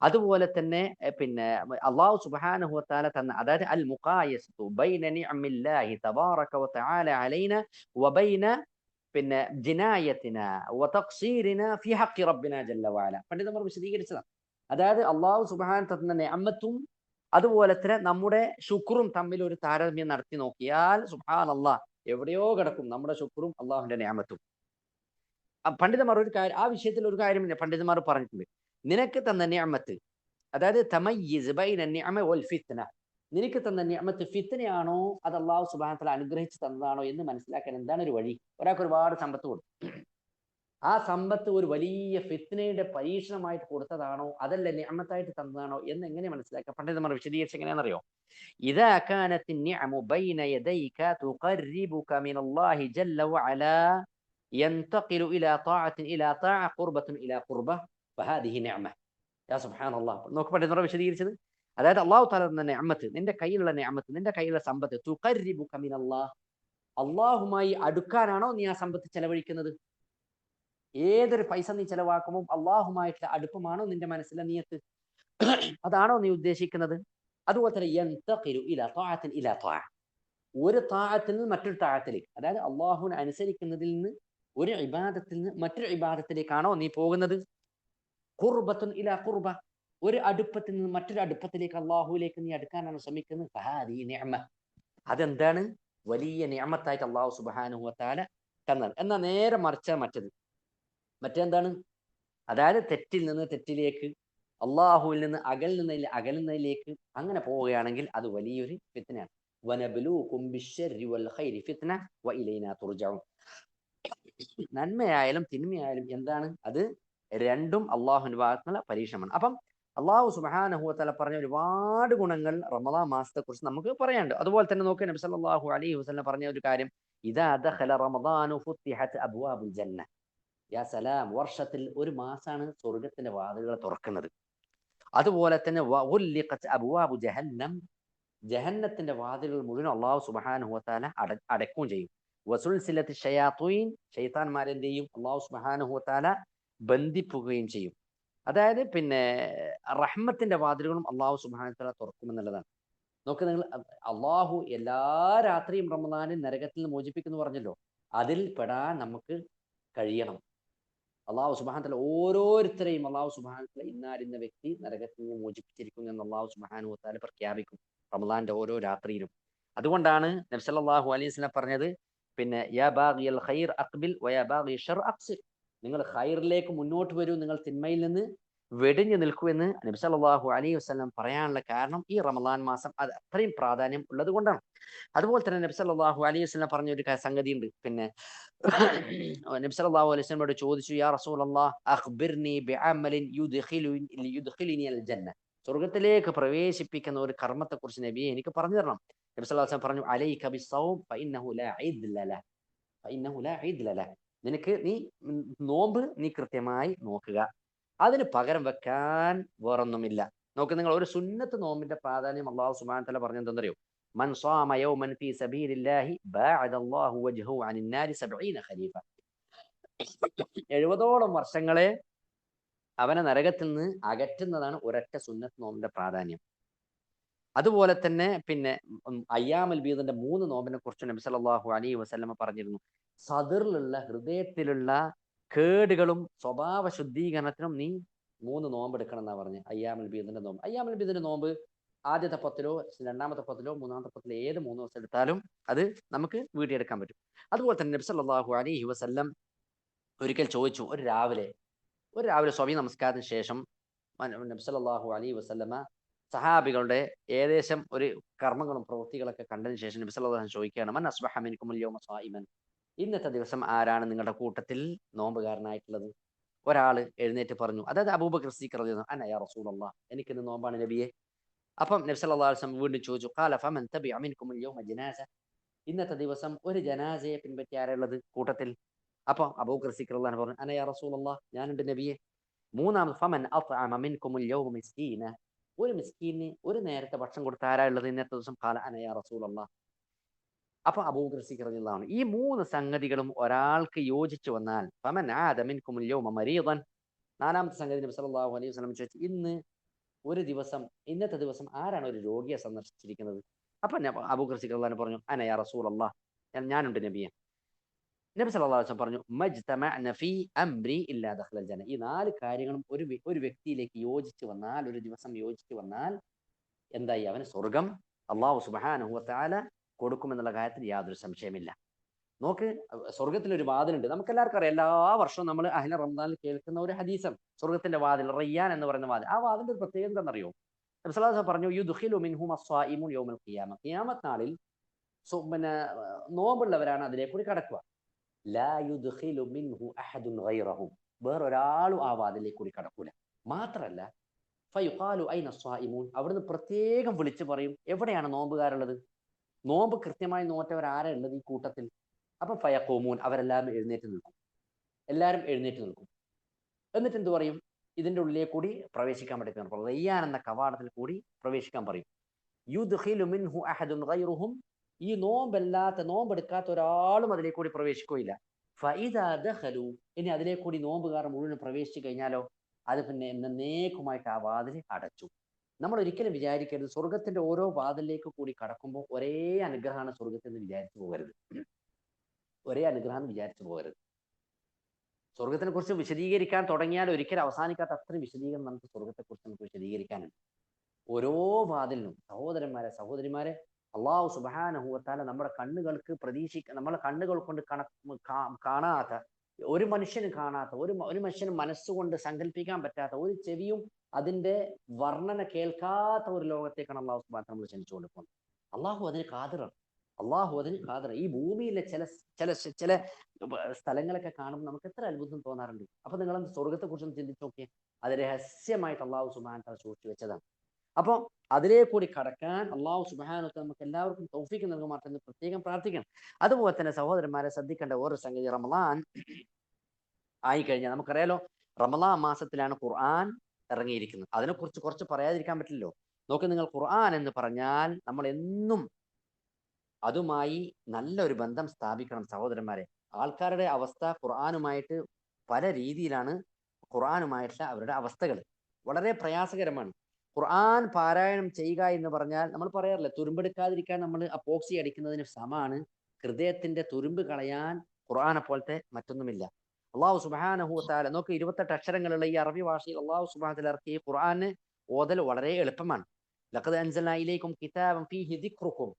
അതുപോലെ തന്നെ പിന്നെ അല്ലാഹു സുബ്ഹാനഹു വ തആല തന്ന, അതായത് അൽ മുഖായിസത്തു ബൈന നിഅമില്ലാഹി തബാറക വ തആല അലൈന വ ബൈന പിന്നെ ജിനായത്തിന വ തഖ്സീരിന ഫി ഹഖി റബ്ബിന ജല്ല വ അല. പണ്ഡിതന്മാർ വിശദീകരിച്ചതാണ്. അതായത് അള്ളാഹു സുബ്ഹാനഹു തന്ന നിഅമത്തും അതുപോലെ തന്നെ നമ്മുടെ ശുക്റും തമ്മിൽ ഒരു താരതമ്യം നടത്തി നോക്കിയാൽ സുബ്ഹാനല്ലാഹ് എവിടെയോ കിടക്കും നമ്മുടെ ശുക്റും അള്ളാഹുവിന്റെ നിഅമത്തും. പണ്ഡിതന്മാർ ഒരു കാര്യം, ആ വിഷയത്തിൽ ഒരു കാര്യം പണ്ഡിതന്മാർ പറഞ്ഞിട്ടുണ്ട്. നിനക്ക് തന്ന നിഅമത്ത്, അതായത് തമയ്യിസ് ബൈന നിഅമ വൽ ഫിത്ന, നിനക്ക് തന്ന നിഅമത്ത് ഫിത്നയാണോ അത് അള്ളാഹു സുബ്ഹാനഹു തആല അനുഗ്രഹിച്ച് തന്നതാണോ എന്ന് മനസ്സിലാക്കാൻ എന്താണ് ഒരു വഴി? ഒരാൾക്ക് ഒരുപാട് സമ്പത്ത് കൊടുത്തു, ആ സമ്പത്ത് ഒരു വലിയ ഫിത്നയുടെ പരീക്ഷണമായിട്ട് കൊടുത്തതാണോ അതല്ല നിഅമത്തായിട്ട് തന്നതാണോ എന്ന് എങ്ങനെ മനസ്സിലാക്കാം? പണ്ഡിതന്മാർ വിശദീകരിച്ച് എങ്ങനെയാണെന്നറിയോ? ഇദാ കാനത്തി നിഅമു ബൈന യദൈക തുഖർരിബുക മിനല്ലാഹി ജല്ല വഅലാ യൻതഖിലു ഇലാ ത്വാഅത്തിൻ ഇലാ ത്വാഅ ഖുർബത്തുൻ ഇലാ ഖുർബ ഫഹാദിഹി നിഅമ. യാ സുബ്ഹാനല്ലാഹ്. നോക്ക് പണ്ഡിതന്മാർ വിശദീകരിച്ചത്, അതായത് അല്ലാഹു തആല തന്ന നിഅമത്ത്, നിന്റെ കയ്യിലുള്ള നിഅമത്ത്, നിന്റെ കയ്യിലുള്ള സമ്പത്ത്, തുഖർരിബുക മിനല്ലാഹ്, അല്ലാഹുമായി അടുക്കാനാണോ നീ ആ സമ്പത്ത് ചെലവഴിക്കുന്നത്? ഏതൊരു പൈസ നീ ചെലവാക്കുമ്പോൾ അള്ളാഹുമായിട്ടുള്ള അടുപ്പമാണോ നിന്റെ മനസ്സിലെ നിയത്ത്? അതാണോ നീ ഉദ്ദേശിക്കുന്നത്? അതുപോലെ തന്നെ യൻതഖിലു ഇലാ ത്വാഅത്തിൻ ഇലാ ത്വാഅ, ഒരു താഅത്തിൽ നിന്ന് മറ്റൊരു താഅത്തിലേക്ക്, അതായത് അള്ളാഹുവിനെ അനുസരിക്കുന്നതിൽ നിന്ന് ഒരു ഇബാദത്തിൽ നിന്ന് മറ്റൊരു ഇബാദത്തിലേക്കാണോ നീ പോകുന്നത്? ഖുർബത്തുൻ ഇലാ ഖുർബ, ഒരു അടുപ്പത്തിൽ നിന്ന് മറ്റൊരു അടുപ്പത്തിലേക്ക്, അള്ളാഹുവിലേക്ക് നീ അടുക്കാനാണ് ശ്രമിക്കുന്നത്. ഫഹാദിഹി നിഅമ, അതെന്താണ്? വലിയ നിഅമത്തായിട്ട് അള്ളാഹു സുബ്ഹാനഹു വ തആല തന്നത്. എന്നാൽ നേരെ മറിച്ച മറ്റെന്താണ്? അതായത് തെറ്റിൽ നിന്ന് തെറ്റിലേക്ക്, അള്ളാഹുവിൽ നിന്ന് അകലുന്നതിലേക്ക് അങ്ങനെ പോവുകയാണെങ്കിൽ അത് വലിയൊരു ഫിത്നയാണ്. വനബ്ലൂകും ബിശ്ശർരി വൽ ഖൈരി ഫിത്ന വ ഇലൈനാ തുർജഊൻ. നന്മയായാലും തിന്മയായാലും എന്താണ് അത്? രണ്ടും അള്ളാഹുവിന്റെ ഭാഗത്തുനിന്നുള്ള പരീക്ഷണമാണ്. അപ്പം അള്ളാഹു സുബ്ഹാനഹു വ തആല പറഞ്ഞ ഒരുപാട് ഗുണങ്ങൾ റമദാൻ മാസത്തെ കുറിച്ച് നമുക്ക് പറയാനുണ്ട്. അതുപോലെ തന്നെ നോക്കുക, നബി സല്ലല്ലാഹു അലൈഹി വസല്ലം പറഞ്ഞ ഒരു കാര്യം, ഇദാ ദഖല റമദാനു ഫുത്തിഹത് അബ്വാബുൽ ജന്ന. യാ സലാം, വർഷത്തിൽ ഒരു മാസമാണ് സ്വർഗത്തിന്റെ വാതിലുകൾ തുറക്കുന്നത്. അതുപോലെ തന്നെ വഉല്ലിഖത് അബ്വാബു ജഹന്നം, ജഹന്നത്തിന്റെ വാതിലുകൾ മുഴുവൻ അല്ലാഹു സുബ്ഹാനഹു വ തആല അടയ്ക്കുകയും ചെയ്യും. വസുൽസിലത്തി ഷയാത്തീൻ, ശൈത്താന്മാരെന്തെയും അല്ലാഹു സുബ്ഹാനഹു വ തആല ബന്ധിപ്പിക്കുകയും ചെയ്യും. അതായത് പിന്നെ റഹ്മത്തിന്റെ വാതിലുകളും അല്ലാഹു സുബ്ഹാനഹു വ തആല തുറക്കുമെന്നുള്ളതാണ്. നോക്ക് നിങ്ങൾ, അള്ളാഹു എല്ലാ രാത്രിയും റമദാനിൽ നരകത്തിൽ നിന്ന് മോചിപ്പിക്കുന്നു പറഞ്ഞല്ലോ. അതിൽ പെടാൻ നമുക്ക് കഴിയണം. അള്ളാഹു സുബ്ഹാനഹു വതആല ഓരോരുത്തരെയും അള്ളാഹു സുബ്ഹാനഹു വതആല ഇന്നാലിന്ന വ്യക്തി നരകത്തിൽ നിന്ന് മോചിപ്പിച്ചിരിക്കുന്നു എന്ന് അള്ളാഹു സുബ്ഹാനഹു വതആല പ്രഖ്യാപിക്കും റമദാന്റെ ഓരോ രാത്രിയിലും. അതുകൊണ്ടാണ് നബി സല്ലല്ലാഹു അലൈഹി വസല്ലം പറഞ്ഞത്, പിന്നെ യാ ബാഗിയൽ ഖൈർ അഖ്ബിൽ വയാ ബാഗി ശർ അഖ്സിർ. നിങ്ങൾ ഖൈറിലേക്ക് മുന്നോട്ട് വരൂ, നിങ്ങൾ തിന്മയിൽ നിന്ന് വെടിഞ്ഞു നിൽക്കൂ എന്ന് നബി സല്ലല്ലാഹു അലൈഹി വസല്ലം പറയാനുള്ള കാരണം ഈ റമദാൻ മാസം അത് അത്രയും പ്രാധാന്യം ഉള്ളത് കൊണ്ടാണ്. അതുപോലെ തന്നെ നബി സല്ലല്ലാഹു അലൈഹി വസല്ലം പറഞ്ഞ ഒരു സംഗതി ഉണ്ട്. പിന്നെ നബി സല്ലല്ലാഹു അലൈഹി വസല്ലമയോട് ചോദിച്ചു, യാ റസൂലല്ലാഹ് അഖ്ബിർനി ബിഅമലിൻ യുദ്ഖിലുനി അൽ ജന്ന. സ്വർഗ്ഗത്തിലേക്ക് പ്രവേശിപ്പിക്കുന്ന ഒരു കർമ്മത്തെക്കുറിച്ച് നബിയെ എനിക്ക് പറഞ്ഞു തരണം. നബി സല്ലല്ലാഹു അലൈഹി വസല്ലം പറഞ്ഞു, അലൈക ബിസ്സൗം ഫഇന്നഹു ലാ ഇദ്ല ലഹ്, ഫഇന്നഹു ലാ ഇദ്ല ലഹ്. നിനക്ക് നോമ്പ് നീ കൃത്യമായി നോക്കുക, അതിന് പകരം വെക്കാൻ വേറൊന്നുമില്ല. നോക്ക് നിങ്ങൾ, ഒരു സുന്നത്ത് നോമ്പിന്റെ പ്രാധാന്യം അല്ലാഹു സുബ്ഹാനഹു വതആല പറഞ്ഞു എന്തെന്നറിയോ? മൻ സാമ യൗമൻ ഫീ സബീലില്ലാഹി ബഅദ അല്ലാഹു വജ്ഹഹു അനിൻ നാരി 70 ഖലീഫ. 70ഓളം വർഷങ്ങളെ അവനെ നരകത്തിൽ നിന്ന് അകറ്റുന്നതാണ് ഒരൊറ്റ സുന്നത്ത് നോമ്പിന്റെ പ്രാധാന്യം. അതുപോലെ തന്നെ പിന്നെ അയ്യാമുൽ ബീദിന്റെ 3 നോമ്പിനെ കുറിച്ച് നബി സല്ലല്ലാഹു അലൈഹി വസല്ലമ പറഞ്ഞിരുന്നു. സദറിലുള്ള, ഹൃദയത്തിലുള്ള കേടുകളും സ്വഭാവ ശുദ്ധീകരണത്തിനും നീ 3 നോമ്പ് എടുക്കണം എന്നാ പറഞ്ഞത്. അയ്യാമുൽ ബീദിന്റെ നോമ്പ്, അയ്യാമുൽ ബീദിന്റെ നോമ്പ് ആദ്യത്തെ 10ലോ രണ്ടാമത്തെ 10ലോ മൂന്നാമത്തെ 10ലോ ഏത് 3 ദിവസം എടുത്താലും അത് നമുക്ക് വീട്ടിയെടുക്കാൻ പറ്റും. അതുപോലെ തന്നെ നബി സല്ലല്ലാഹു അലൈഹി വസല്ലം ഒരിക്കൽ ചോദിച്ചു, ഒരു രാവിലെ സ്വബി നമസ്കാരത്തിന് ശേഷം നബി സല്ലല്ലാഹു അലൈഹി വസല്ലമ സഹാബികളുടെ ഏകദേശം ഒരു കർമ്മങ്ങളും പ്രവൃത്തികളൊക്കെ കണ്ടതിന് ശേഷം നബി സല്ലല്ലാഹു അലൈഹി വസല്ലം ചോദിക്കുകയാണ്, മൻ അസ്ബഹ മിൻകുമുൽ യൗമ സായിമൻ. ഇന്നത്തെ ദിവസം ആരാണ് നിങ്ങളുടെ കൂട്ടത്തിൽ നോമ്പുകാരനായിട്ടുള്ളത്? ഒരാൾ എഴുന്നേറ്റ് പറഞ്ഞു, അതായത് അബൂബക്കർ സിദ്ദീഖ് റളിയല്ലാഹു അൻഹു, അന യാ റസൂലല്ലാഹ്, എനിക്കിന്ന് നോമ്പാണ് നബിയെ. അപ്പം നബി സല്ലല്ലാഹു അലൈഹി വസല്ലം വീണ്ടും ചോദിച്ചു, ഖാല ഫമൻ തബിഅ മിൻകുമുൽ യൗമ ജനാസ. ഇന്നത്തെ ദിവസം ഒരു ജനാസയെ പിൻപറ്റി ആരുള്ളത് കൂട്ടത്തിൽ? അപ്പൊ അബൂബക്കർ സിദ്ദീഖ് റളിയല്ലാഹു അൻഹു പറഞ്ഞു, അന യാ റസൂലല്ലാഹ്, ഞാനുണ്ട് നബിയെ. മൂന്നാമത് ഫമൻ അത്അമ മിൻകുമുൽ യൗമ മിസ്കീന. ഒരു മിസ്കീന് ഒരു നേരത്തെ ഭക്ഷണം കൊടുത്ത ആരാ ഉള്ളത് ഇന്നത്തെ ദിവസം? ഖാല അന യാ റസൂലല്ലാഹ്. അപ്പൊ അബൂബക്കർ സിദ്ദീഖ് റളിയല്ലാഹു അൻഹു, ഈ 3 സംഗതികളും ഒരാൾക്ക് യോജിച്ചു വന്നാൽ ഫമൻ ആദ മിൻകുമുൽ യൗമ മരീദൻ. നാലാമത്തെ സംഗതി നബി സല്ലല്ലാഹു അലൈഹി വസല്ലം ചോദിച്ചു, ഇന്നത്തെ ദിവസം ആരാണ് ഒരു രോഗിയെ സന്ദർശിച്ചിരിക്കുന്നത്? അപ്പൊ അബൂബക്കർ സിദ്ദീഖ് റളിയല്ലാഹു അൻഹു പറഞ്ഞു, അന യാ റസൂലല്ലാഹ്, ഞാനുണ്ട് നബിയെ. നബി സല്ലല്ലാഹു അലൈഹി വസല്ലം പറഞ്ഞു, മജ്തമഅന ഫീ അംരി ഇല്ലാ ദഖലൽ ജന്ന. ഈ 4 കാര്യങ്ങളും ഒരു വ്യക്തിയിലേക്ക് യോജിച്ചു വന്നാൽ, ഒരു ദിവസം യോജിച്ചു വന്നാൽ എന്തായി? അവന് സ്വർഗം അല്ലാഹു സുബ്ഹാനഹു വതആല കൊടുക്കുമെന്നുള്ള കാര്യത്തിൽ യാതൊരു സംശയമില്ല. നോക്ക്, സ്വർഗത്തിൽ ഒരു വാതിലുണ്ട്. നമുക്ക് എല്ലാവർക്കും അറിയാം, എല്ലാ വർഷവും നമ്മൾ അഹ്ല റമദാനിൽ കേൾക്കുന്ന ഒരു ഹദീസാണ് സ്വർഗത്തിന്റെ വാതിൽ, റയ്യാൻ എന്ന് പറയുന്ന വാതിൽ. ആ വാതിന്റെ ഒരു പ്രത്യേകത എന്താണെന്നറിയോ? നബി സല്ലല്ലാഹു അലൈഹി വസല്ലം പറഞ്ഞു, യുദ്ഖിലു മിൻഹുമ സ്വായിമൂൻ യൗമൽ ഖിയാമ. ഖിയാമത്ത് നാളിൽ പിന്നെ നോമ്പുള്ളവരാണ് അതിലേക്കൂടി കടക്കുക. ലാ യുദ്ഖിലു മിൻഹു അഹദുൻ ഗൈറഹു. വേറൊരാളും ആ വാതിലേക്ക് കൂടി കടക്കൂല. മാത്രല്ല ഫയുഖാലു ഐന സ്വായിമൂൻ. അവിടുന്ന് പ്രത്യേകം വിളിച്ചു പറയും, എവിടെയാണ് നോമ്പുകാരുള്ളത്? നോമ്പ് കൃത്യമായി നോറ്റവർ ആരാ ഉള്ളത് ഈ കൂട്ടത്തിൽ? അപ്പൊ ഫയഖൂമൂൻ, അവരെല്ലാം എഴുന്നേറ്റ് നിൽക്കും. എല്ലാവരും എഴുന്നേറ്റ് നിൽക്കും. എന്നിട്ട് എന്ത് പറയും? ഇതിന്റെ ഉള്ളിലേക്ക് കൂടി പ്രവേശിക്കാൻ പറ്റും. റയ്യാൻ എന്ന കവാടത്തിൽ കൂടി പ്രവേശിക്കാൻ പറയും. യുദ്ഖിലു മിൻഹു അഹദുൻ ഗൈറുഹും. ഈ നോമ്പെടുക്കാത്ത ഒരാളും അതിലേക്ക് കൂടി പ്രവേശിക്കുകയില്ല. ഫഇദാ ദഖലു. ഇനി അതിലേക്ക് കൂടി നോമ്പുകാർ മുഴുവൻ പ്രവേശിച്ചു കഴിഞ്ഞാലോ, അത് പിന്നെ എന്നേക്കുമായിട്ട് ആ വാതിൽ അടച്ചു. നമ്മൾ ഒരിക്കലും വിചാരിക്കരുത് സ്വർഗത്തിന്റെ ഓരോ വാതിലേക്ക് കൂടി കടക്കുമ്പോൾ ഒരേ അനുഗ്രഹമാണ് സ്വർഗത്തിൽ നിന്ന് വിചാരിച്ചു പോകരുത്. ഒരേ അനുഗ്രഹം വിചാരിച്ചു പോകരുത്. സ്വർഗത്തിനെ കുറിച്ച് വിശദീകരിക്കാൻ തുടങ്ങിയാൽ ഒരിക്കലും അവസാനിക്കാത്ത അത്രയും വിശദീകരണം നമുക്ക് സ്വർഗത്തെക്കുറിച്ച് നമുക്ക് വിശദീകരിക്കാനുണ്ട്. ഓരോ വാതിലിനും സഹോദരിമാരെ, അള്ളാഹു സുബ്ഹാനഹു വതആല നമ്മുടെ കണ്ണുകൾക്ക് നമ്മളെ കണ്ണുകൾ കൊണ്ട് കാണാത്ത, ഒരു മനുഷ്യനും കാണാത്ത, ഒരു മനുഷ്യനും മനസ്സുകൊണ്ട് സങ്കല്പിക്കാൻ പറ്റാത്ത, ഒരു ചെവിയും അതിന്റെ വർണ്ണന കേൾക്കാത്ത ഒരു ലോകത്തേക്കാണ് അള്ളാഹു സുബ്ഹാനഹു നമ്മൾ ക്ഷണിച്ചു കൊടുക്കുന്നത്. അള്ളാഹു അതിന് ഖാദിറാണ്. ഈ ഭൂമിയിലെ ചില സ്ഥലങ്ങളൊക്കെ കാണുമ്പോൾ നമുക്ക് എത്ര അത്ഭുതം തോന്നാറുണ്ട്. അപ്പൊ നിങ്ങൾ സ്വർഗത്തെ കുറിച്ചൊന്ന് ചിന്തിച്ചു നോക്കിയേ. അത് രഹസ്യമായിട്ട് അള്ളാഹു സുബ്ഹാനഹു വതആല സൂക്ഷിച്ചു വെച്ചതാണ്. അപ്പോൾ അതിലേ കൂടി കടക്കാൻ അള്ളാഹു സുബ്ഹാനഹു വതആല നമുക്ക് എല്ലാവർക്കും തൗഫീഖ് നൽകുമാറാകട്ടെ എന്ന് പ്രത്യേകം പ്രാർത്ഥിക്കണം. അതുപോലെ തന്നെ സഹോദരന്മാരെ, ശ്രദ്ധിക്കേണ്ട ഓരോ സംഗതി, റമളാൻ ആയിക്കഴിഞ്ഞാൽ നമുക്കറിയാലോ, റമളാൻ മാസത്തിലാണ് ഖുർആൻ ഇറങ്ങിയിരിക്കുന്നത്. അതിനെക്കുറിച്ച് കുറച്ച് പറയാതിരിക്കാൻ പറ്റില്ലല്ലോ. നോക്കി നിങ്ങൾ, ഖുർആൻ എന്ന് പറഞ്ഞാൽ നമ്മൾ എന്നും അതുമായി നല്ലൊരു ബന്ധം സ്ഥാപിക്കണം സഹോദരന്മാരെ. ആൾക്കാരുടെ അവസ്ഥ ഖുർആനുമായിട്ട് പല രീതിയിലാണ്. ഖുർആനുമായിട്ടുള്ള അവരുടെ അവസ്ഥകൾ വളരെ പ്രയാസകരമാണ്. ഖുർആൻ പാരായണം ചെയ്യുക എന്ന് പറഞ്ഞാൽ നമ്മൾ പറയാറില്ല, തുരുമ്പെടുക്കാതിരിക്കാൻ നമ്മൾ അപ്പോക്സി അടിക്കുന്നതിന് സമാണ് ഹൃദയത്തിന്റെ തുരുമ്പ് കളയാൻ ഖുർആനെ പോലത്തെ മറ്റൊന്നുമില്ല. അള്ളാഹു സുബ്ഹാനഹു വ തആല നോക്ക്, 28 അക്ഷരങ്ങളുള്ള ഈ അറബി ഭാഷയിൽ അള്ളാഹു സുബ്ഹാനഹു വ തആല ഇറക്കിയ ഖുർആന് ഓതൽ വളരെ എളുപ്പമാണ്. ലഖദ് അൻസൽനാ ഇലൈക്കും കിതാബൻ ഫീഹി ദിക്റുക്കും,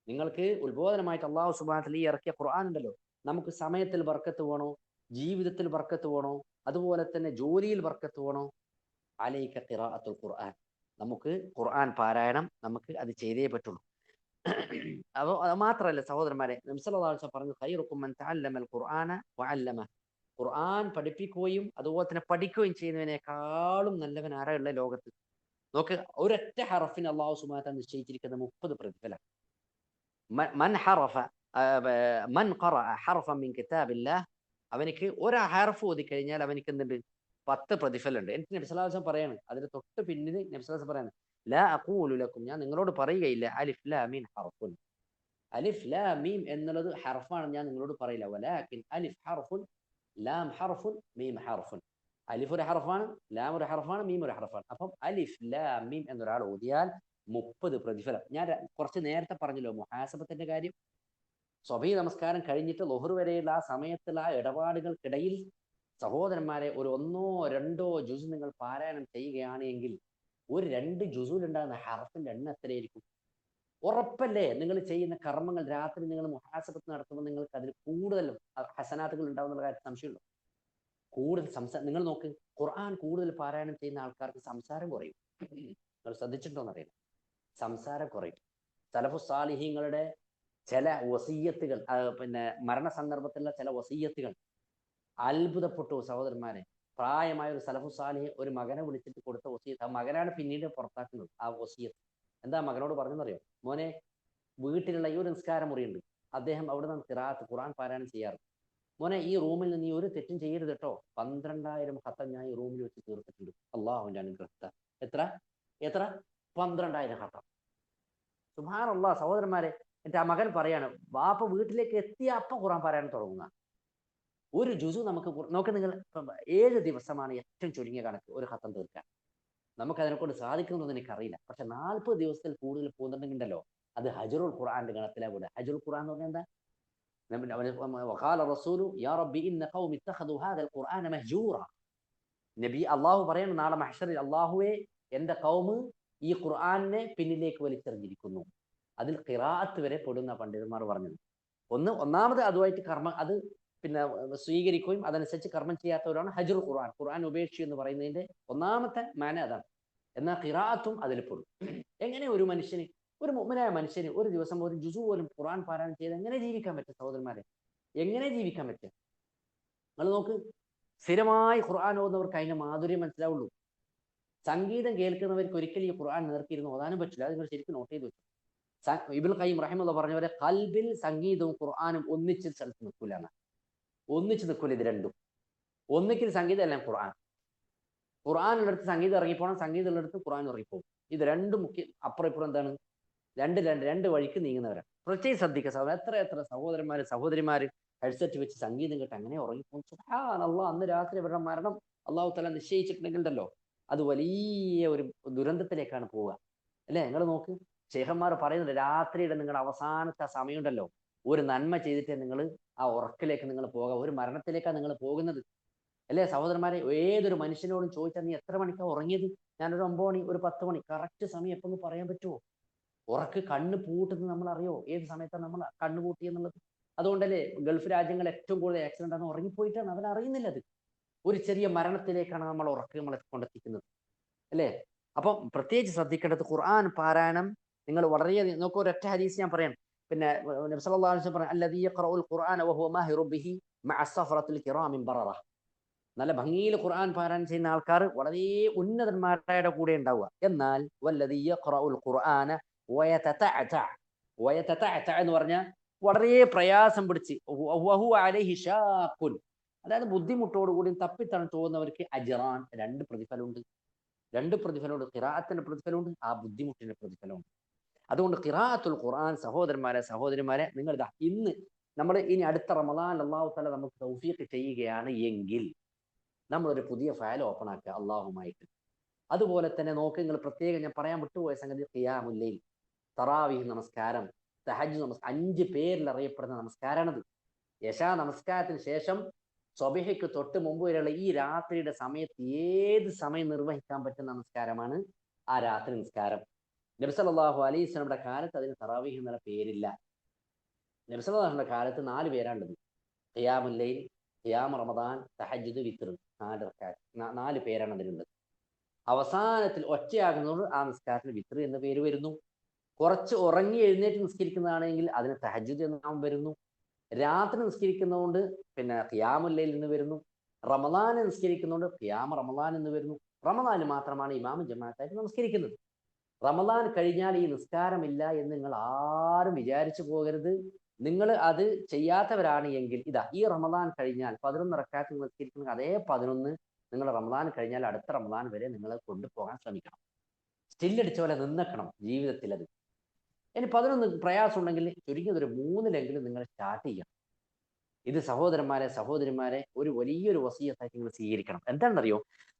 നിങ്ങൾക്ക് ഉത്ബോധനമായിട്ട് അള്ളാഹു സുബ്ഹാനഹു വ തആല ഈ ഇറക്കിയ ഖുർആൻ ഉണ്ടല്ലോ, നമുക്ക് സമയത്തിൽ ബർക്കത്ത് വേണോ, ജീവിതത്തിൽ ബർക്കത്ത് വേണോ, അതുപോലെ തന്നെ ജോലിയിൽ ബർക്കത്ത് വേണോ, അലൈക ഖിറാഅത്തുൽ ഖുർആൻ, നമുക്ക് ഖുർആൻ പാരായണം നമുക്ക് അത് ചെയ്തേ പറ്റുള്ളൂ. അപ്പോൾ അത് മാത്രമല്ല സഹോദരന്മാരെ, നബി സല്ലല്ലാഹു അലൈഹി വസല്ലം പറഞ്ഞു, ഖൈറുക്കും മൻ തഅല്ലമൽ ഖുർആന വഅല്ലമ, ഖുർആൻ പഠിപ്പിക്കുകയും അതുപോലെ തന്നെ പഠിക്കുകയും ചെയ്യുന്നതിനേക്കാളും നല്ലവൻ ആരാ ഉള്ള ലോകത്ത്? നോക്ക്, ഒരൊറ്റ ഹറഫിന് അള്ളാഹു സുബ്ഹാനഹു വ തആല നിശ്ചയിച്ചിരിക്കുന്ന 30 പ്രതിഫലം. മൻ ഹറഫ മൻ ഖറഅ ഹർഫൻ മിൻ കിതാബില്ലാഹ്, അവനിക്ക് ഒരു ഹർഫ് ഓതി കഴിഞ്ഞാൽ അവനിക്ക് എന്തുണ്ട്? 10 പ്രതിഫലമുണ്ട്. എന്നിട്ട് നബി സല്ലല്ലാഹു അലൈഹി വസല്ലം പറയാണ്, അതിന് തൊട്ട് പിന്നിൽ നബി സല്ലല്ലാഹു അലൈഹി വസല്ലം പറയാണ്, ലാ അഖൂലു ലക്കും, ഞാൻ നിങ്ങളോട് പറയുകയില്ല, അലിഫ് ലാം മീം ഹർഫുൻ, അലിഫ് ലാം മീം എന്നുള്ളത് ഹർഫാണ്, ഞാൻ നിങ്ങളോട് പറയില്ല, വലാകിൻ അലിഫ് ഹർഫുൻ ലാം ഹർഫുൻ മീം ഹർഫുൻ, അലിഫ് ഒരു ഹർഫാണ്, ലാം ഒരു ഹർഫാണ്, മീം ഒരു ഹർഫാണ്. അപ്പം അലിഫ് ലാം മീം എന്നൊരാൾ ഓതിയാൽ 30 പ്രതിഫലം. ഞാൻ കുറച്ച് നേരത്തെ പറഞ്ഞല്ലോ മുഹാസബത്തിന്റെ കാര്യം. സ്വബഹി നമസ്കാരം കഴിഞ്ഞിട്ട് ളുഹർ വരെയുള്ള ആ സമയത്തുള്ള ആ ഇടപാടുകൾക്കിടയിൽ സഹോദരന്മാരെ, ഒരു 1-2 ജുസ് നിങ്ങൾ പാരായണം ചെയ്യുകയാണ് എങ്കിൽ ഒരു 2 ജുസുലുണ്ടാകുന്ന ഹർഫിന്റെ എണ്ണം എത്രയായിരിക്കും? ഉറപ്പല്ലേ? നിങ്ങൾ ചെയ്യുന്ന കർമ്മങ്ങൾ രാത്രി നിങ്ങൾ മുഹാസബത്ത് നടത്തുമ്പോൾ നിങ്ങൾക്ക് അതിൽ കൂടുതൽ ഹസനാത്തുകൾ ഉണ്ടാവുന്ന കാര്യത്തിൽ സംശയമുണ്ടോ? കൂടുതൽ നിങ്ങൾ നോക്ക്, ഖുർആൻ കൂടുതൽ പാരായണം ചെയ്യുന്ന ആൾക്കാർക്ക് സംസാരം കുറയും. നിങ്ങൾ ശ്രദ്ധിച്ചിട്ടുണ്ടോന്നറിയില്ല, സംസാരം കുറയും. സലഫു സാലിഹീങ്ങളുടെ ചില വസീയത്തുകൾ, പിന്നെ മരണ സന്ദർഭത്തിലുള്ള ചില വസീയത്തുകൾ അത്ഭുതപ്പെട്ടു സഹോദരന്മാരെ. പ്രായമായ ഒരു സലഫു സാലിഹ് ഒരു മകനെ വിളിച്ചിട്ട് കൊടുത്ത വസീയത്ത്, ആ മകനാണ് പിന്നീട് പുറത്താക്കുന്നത് ആ വസീയത്ത്. എന്താ മകനോട് പറഞ്ഞെന്നറിയോ? മോനെ, വീട്ടിലുള്ള ഈ ഒരു നിസ്കാര മുറിയുണ്ട്, അദ്ദേഹം അവിടെ നിന്ന് ഖിറാഅത്ത് ഖുർആൻ പാരായണം ചെയ്യാറ്. മോനെ, ഈ റൂമിൽ നിന്ന് നീ ഒരു തെറ്റും ചെയ്യരുത് കേട്ടോ. 12,000 ഖത്തം ഞാൻ ഈ റൂമിൽ വെച്ച് തീർത്തിട്ടുണ്ട് അള്ളാഹുവിന്റെ അനുഗ്രഹത്താൽ. എത്ര എത്ര 12,000 ഖത്തം. സുബ്ഹാനല്ലാഹ് സഹോദരന്മാരെ. എന്നിട്ട് ആ മകൻ പറയാണ്, വാപ്പ വീട്ടിലേക്ക് എത്തിയ അപ്പം ഖുർആൻ പാരായണം തുടങ്ങുക. ഒരു ജുസു നമുക്ക് നോക്ക്, നിങ്ങൾ 7 ദിവസമാണ് ഏറ്റവും ചുരുങ്ങിയ കണക്ക് ഒരു ഖത്തം തീർക്കാൻ. നമുക്ക് അതിനെക്കൊണ്ട് സാധിക്കുന്നതെന്ന് എനിക്കറിയില്ല. പക്ഷെ 40 ദിവസത്തിൽ കൂടുതൽ പോകുന്നുണ്ടെങ്കിലോ അത് ഹജ്റുൽ ഖുർആന്റെ ഗണത്തിലാ വിടുക. ഹജ്റുൽ ഖുർആൻ എന്ന് പറഞ്ഞാൽ എന്താ? വഖാല റസൂലു യാ റബ്ബി ഇന്ന ഖൗമി ഇത്തഖദു ഹാദൽ ഖുർആന മഹ്ജൂറ. നബി അല്ലാഹു പറയുന്നു നാളെ മഹ്ശറിൽ, അല്ലാഹുവേ, എന്റെ ഖൗമ് ഈ ഖുർആനെ പിന്നിലേക്ക് വലിച്ചെറിഞ്ഞിരിക്കുന്നു. അതിൽ ഖിറാഅത്ത് വരെ പെടുന്ന പണ്ഡിതന്മാർ പറഞ്ഞത്. ഒന്നാമത് അതുമായിട്ട് കർമ്മം, അത് പിന്നെ സ്വീകരിക്കുകയും അതനുസരിച്ച് കർമ്മം ചെയ്യാത്തവരാണ് ഹജ്റുൽ ഖുർആൻ, ഖുർആൻ ഉപേക്ഷി എന്ന് പറയുന്നതിന്റെ ഒന്നാമത്തെ മാന അതാണ്. എന്നാൽ ഖിറാഅത്തും അതിൽ പെടും. എങ്ങനെ ഒരു മനുഷ്യന്, ഒരു മുഅ്മിനായ മനുഷ്യന് ഒരു ദിവസം ഒരു ജുസു പോലും ഖുർആൻ പാരായണം ചെയ്ത് എങ്ങനെ ജീവിക്കാൻ പറ്റും സഹോദരന്മാരെ? എങ്ങനെ ജീവിക്കാൻ പറ്റും? നിങ്ങൾ നോക്ക്, സ്ഥിരമായി ഖുർആൻ ഓതുന്നവർക്ക് അതിന്റെ മാധുര്യം മനസ്സിലാവുള്ളൂ. സംഗീതം കേൾക്കുന്നവർക്ക് ഒരിക്കലും ഈ ഖുർആൻ നേർക്കിയിരുന്ന് ഓതാനും പറ്റില്ല. അത് നിങ്ങൾ ശരിക്കും നോട്ട് ചെയ്ത് വെച്ചു. ഇബ്നുൽ ഖയ്യിം റഹിമഹുല്ലാഹ് പറഞ്ഞ പോലെ ഖൽബിൽ സംഗീതവും ഖുർആനും ഒന്നിച്ച് സ്ഥലത്ത് നിൽക്കൂലാണ്. ഒന്നിച്ച് നിൽക്കൂല ഇത് രണ്ടും. ഒന്നിക്കൽ സംഗീതം അല്ല ഖുർആൻ. ഖുർആനുള്ളടത്ത് സംഗീതം ഇറങ്ങിപ്പോണം, സംഗീതം ഉള്ളിടത്ത് ഖുർആൻ ഇറങ്ങിപ്പോകും. ഇത് രണ്ടും മുഖ്യ അപ്പുറം ഇപ്പുറം എന്താണ്? രണ്ട് വഴിക്ക് നീങ്ങുന്നവരാണ്. പ്രത്യേകിച്ച് ശ്രദ്ധിക്കുക സഹോദരൻ. എത്ര സഹോദരന്മാര് സഹോദരിമാര് ഹെഡ്സെറ്റ് വെച്ച് സംഗീതം കേട്ട് അങ്ങനെ ഉറങ്ങിപ്പോകും. സുബ്ഹാനല്ലാഹ്, അന്ന് രാത്രി അവരുടെ മരണം അള്ളാഹു തആല നിശ്ചയിച്ചിട്ടുണ്ടെങ്കിൽ ഉണ്ടല്ലോ, അത് വലിയ ഒരു ദുരന്തത്തിലേക്കാണ് പോവുക. അല്ലേ? നിങ്ങൾ നോക്ക്, ശേഖന്മാർ പറയുന്നുണ്ട്, രാത്രിയുടെ നിങ്ങളുടെ അവസാനത്തെ ആ സമയമുണ്ടല്ലോ, ഒരു നന്മ ചെയ്തിട്ട് നിങ്ങൾ ആ ഉറക്കിലേക്ക് നിങ്ങൾ പോകാം, ഒരു മരണത്തിലേക്കാണ് നിങ്ങൾ പോകുന്നത്. അല്ലേ സഹോദരന്മാരെ? ഏതൊരു മനുഷ്യനോടും ചോദിച്ചാൽ നീ എത്ര മണിക്കാണ് ഉറങ്ങിയത്? ഞാനൊരു 9 മണി, ഒരു 10 മണി. കറക്റ്റ് സമയം എപ്പോൾ പറയാൻ പറ്റുമോ? ഉറക്ക് കണ്ണ് പൂട്ടുന്നത് നമ്മൾ അറിയോ ഏത് സമയത്താണ് നമ്മൾ കണ്ണ് പൂട്ടി എന്നുള്ളത്? അതുകൊണ്ടല്ലേ ഗൾഫ് രാജ്യങ്ങൾ ഏറ്റവും കൂടുതൽ ആക്സിഡന്റ് ആണ് ഉറങ്ങിപ്പോയിട്ടാണ്, അവർ അറിയുന്നില്ല. അത് ഒരു ചെറിയ മരണത്തിലേക്കാണ് നമ്മൾ ഉറക്ക് നമ്മളെ കൊണ്ടെത്തിക്കുന്നത്. അല്ലേ? അപ്പം പ്രത്യേകിച്ച് ശ്രദ്ധിക്കേണ്ടത് ഖുർആൻ പാരായണം. നിങ്ങൾ വളരെയധികം നോക്കൂ, ഒരൊറ്റ ഹദീസ് ഞാൻ പറയാം. പിന്നെ നബി സല്ലല്ലാഹു അലൈഹി വസല്ലം പറഞ്ഞു, അല്ലദീ യഖറഉൽ ഖുർആന വഹുവ മാഹിറു ബിഹി മഅ സഫറത്തിൽ കിറാമിൻ ബററ. നല്ല ഭംഗിയിൽ ഖുർആൻ പാരായണം ചെയ്യുന്ന ആൾക്കാർ വളരെ ഉന്നതന്മാരുടെ കൂടെ ഉണ്ടാവുക. എന്നാൽ വല്ലദീ യഖറഉൽ ഖുർആന വയതതഅത, വയതതഅത എന്ന് പറഞ്ഞാൽ വളരെ പ്രയാസം പിടിച്ച്, വഹുവ അലൈഹി ഷാഖുൻ, അതായത് ബുദ്ധിമുട്ടോടുകൂടി തപ്പിത്തണച്ച് പോകുന്നവർക്ക് അജ്റാൻ, 2 പ്രതിഫലമുണ്ട്. 2 പ്രതിഫലമുണ്ട്. ഖിറാഅത്തിന്റെ പ്രതിഫലമുണ്ട്, ആ ബുദ്ധിമുട്ടിന്റെ പ്രതിഫലമുണ്ട്. അതുകൊണ്ട് ഖിറാഅത്തുൽ ഖുർആൻ സഹോദരന്മാരെ സഹോദരിമാരെ, നിങ്ങൾ ഇതാ ഇന്ന് നമ്മൾ ഇനി അടുത്ത റമദാൻ അല്ലാഹു തആല നമുക്ക് തൗഫീഖ് ചെയ്യുകയാണ് എങ്കിൽ നമ്മളൊരു പുതിയ ഫയൽ ഓപ്പൺ ആക്കുക അള്ളാഹുമായിട്ട്. അതുപോലെ തന്നെ നോക്ക്, നിങ്ങൾ പ്രത്യേകം ഞാൻ പറയാൻ വിട്ടുപോയ സംഗതി ഖിയാമുൽ ലൈൽ, തറാവീഹ് നമസ്കാരം, തഹജ്ജുദ് നമസ്കാരം, 5 പേരിൽ അറിയപ്പെടുന്ന നമസ്കാരമാണത്. യശാ നമസ്കാരത്തിന് ശേഷം സ്വബഹിക്ക് തൊട്ട് മുമ്പ് വരെയുള്ള ഈ രാത്രിയുടെ സമയത്ത് ഏത് സമയം നിർവഹിക്കാൻ പറ്റുന്ന നമസ്കാരമാണ് ആ രാത്രി നിസ്കാരം. നബി സല്ലല്ലാഹു അലൈഹി വസല്ലമയുടെ കാലത്ത് അതിന് തറാവീഹ് എന്നുള്ള പേരില്ല. നബി സല്ലല്ലാഹുവിന്റെ കാലത്ത് 4 പേരാണുള്ളത്: ഖിയാമുൽ ലൈൽ, ഖിയാം റമദാൻ, തഹജ്ജുദ്, വിത്ർ. 4 റക്അത്ത്, 4 പേരാണ് അതിലുള്ളത്. അവസാനത്തിൽ ഒറ്റയാകുന്നതോട് ആ നിസ്കാരത്തിന് വിത്ർ എന്ന പേര് വരുന്നു. കുറച്ച് ഉറങ്ങി എഴുന്നേറ്റ് നിസ്കരിക്കുന്നതാണെങ്കിൽ അതിന് തഹജ്ജുദ് എന്ന നാമം വരുന്നു. രാത്രി നിസ്കരിക്കുന്നതുകൊണ്ട് പിന്നെ ഖിയാമുൽ ലൈൽ എന്ന് വരുന്നു. റമദാൻ നിസ്കരിക്കുന്നതുകൊണ്ട് ഖിയാം റമദാൻ എന്ന് വരുന്നു. റമദാനിൽ മാത്രമാണ് ഇമാം ജമാഅത്തായിട്ട് നമസ്കരിക്കുന്നത്. റമദാൻ കഴിഞ്ഞാൽ ഈ നിസ്കാരമില്ല എന്ന് നിങ്ങൾ ആരും വിചാരിച്ചു പോകരുത്. നിങ്ങൾ അത് ചെയ്യാത്തവരാണ് എങ്കിൽ ഇതാ ഈ റമദാൻ കഴിഞ്ഞാൽ 11 റക്അത്ത് നിസ്കരിക്കുന്ന അതേ 11 നിങ്ങൾ റമദാൻ കഴിഞ്ഞാൽ അടുത്ത റമദാൻ വരെ നിങ്ങൾ കൊണ്ടുപോകാൻ ശ്രമിക്കണം. സ്റ്റില്ലടിച്ച പോലെ നിന്നക്കണം ജീവിതത്തിൽ. അത് ഇനി 11 പ്രയാസം ഉണ്ടെങ്കിൽ ചുരുങ്ങിയത് ഒരു 3-ലെങ്കിലും നിങ്ങൾ സ്റ്റാർട്ട് ചെയ്യണം. ഇത് സഹോദരന്മാരെ ഒരു വലിയൊരു വസിയത്തായിട്ട് നിങ്ങൾ സ്വീകരിക്കണം. എന്താണെന്നറിയോ,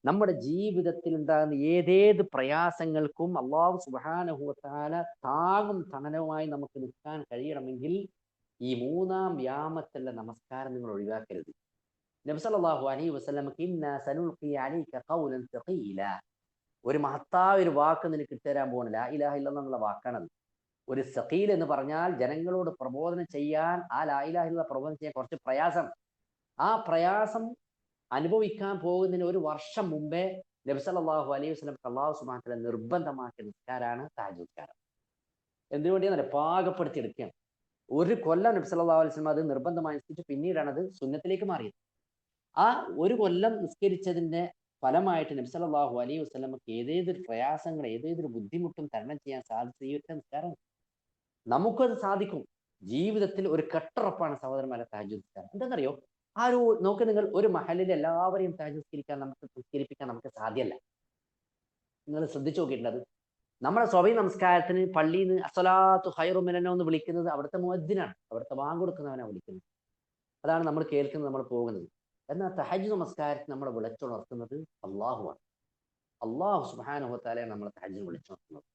നമ്മുടെ ജീവിതത്തിൽ ഉണ്ടാകുന്ന ഏതേത് പ്രയാസങ്ങൾക്കും അല്ലാഹു സുബ്ഹാനഹു വ തആല താങ്ങും തണലുമായി നമുക്ക് നിൽക്കാൻ കഴിയണമെങ്കിൽ ഈ 3-ാം വ്യാമത്തുള്ള നമസ്കാരം നിങ്ങൾ ഒഴിവാക്കരുത്. നബി സല്ലല്ലാഹു അലൈഹി വസല്ലമക്ക് ഇന്നാ സനുൽഖി അലൈക ഖൗലൻ തഖീല, ഒരു മഹത്തായ ഒരു വാക്ക് നിനക്ക് ഇട്ടുതരാൻ പോകണം. ലാ ഇലാഹ ഇല്ലല്ലാഹ് എന്നുള്ള വാക്കാണത്. ഒരു സഖീൽ എന്ന് പറഞ്ഞാൽ ജനങ്ങളോട് പ്രബോധനം ചെയ്യാൻ, ആ ലാ ഇലാഹ ഇല്ലല്ലാഹ് പ്രബോധനം ചെയ്യാൻ കുറച്ച് പ്രയാസം. ആ പ്രയാസം അനുഭവിക്കാൻ പോകുന്നതിന് ഒരു വർഷം മുമ്പേ നബി സല്ലല്ലാഹു അലൈഹി വസല്ലം അല്ലാഹു സുബ്ഹാനഹു വ തആല നിർബന്ധമാക്കിയ നിസ്കാരമാണ് തഹജ്ജുദ് നിസ്കാരം. എന്തിനു വേണ്ടിയാണെന്ന് പാകപ്പെടുത്തി എടുക്കുകയാണ്. ഒരു കൊല്ലം നബി സല്ലല്ലാഹു അലൈഹി വസല്ലം അത് നിർബന്ധമായി നിസ്കരിച്ചു. പിന്നീടാണ് അത് സുന്നത്തിലേക്ക് മാറിയത്. ആ ഒരു കൊല്ലം നിസ്കരിച്ചതിന്റെ ഫലമായിട്ട് നബി സല്ലല്ലാഹു അലൈഹി വസല്ലമക്ക് ഏതേതൊരു പ്രയാസങ്ങൾ, ഏതേതൊരു ബുദ്ധിമുട്ടും തരണം ചെയ്യാൻ സാധിച്ച ഈ ഒറ്റ നിസ്കാരം നമുക്കത് സാധിക്കും. ജീവിതത്തിൽ ഒരു കെട്ടുറപ്പാണ് സഹോദരന്മാരെ തഹജ്ജുദ് നിസ്കാരം. എന്താണെന്നറിയോ, ആ ഒരു നോക്ക്, നിങ്ങൾ ഒരു മഹലിൽ എല്ലാവരെയും തഹജ്ജുദ് നിസ്കരിപ്പിക്കാൻ നമുക്ക് സാധ്യമല്ല. നിങ്ങൾ ശ്രദ്ധിച്ചു നോക്കിയിട്ടുണ്ട്. നമ്മുടെ സ്വബഹി നമസ്കാരത്തിന് പള്ളിയിൽ നിന്ന് അസ്സലാത്തു ഖൈറു മിനൻ നൗം എന്ന് വിളിക്കുന്നത് അവിടുത്തെ മുഅദ്ദിനാണ്, അവിടുത്തെ ബാങ്ക് കൊടുക്കുന്നവനാണ് വിളിക്കുന്നത്. അതാണ് നമ്മൾ കേൾക്കുന്നത്, നമ്മൾ പോകുന്നത്. എന്നാൽ തഹജ്ജുദ് നമസ്കാരത്തിന് നമ്മളെ വിളിച്ചുണർത്തുന്നത് അള്ളാഹുവാണ്. അള്ളാഹു സുബ്ഹാനഹു വ തആലയാണ് നമ്മളെ തഹജ്ജുദ് വിളിച്ചുണർത്തുന്നത്.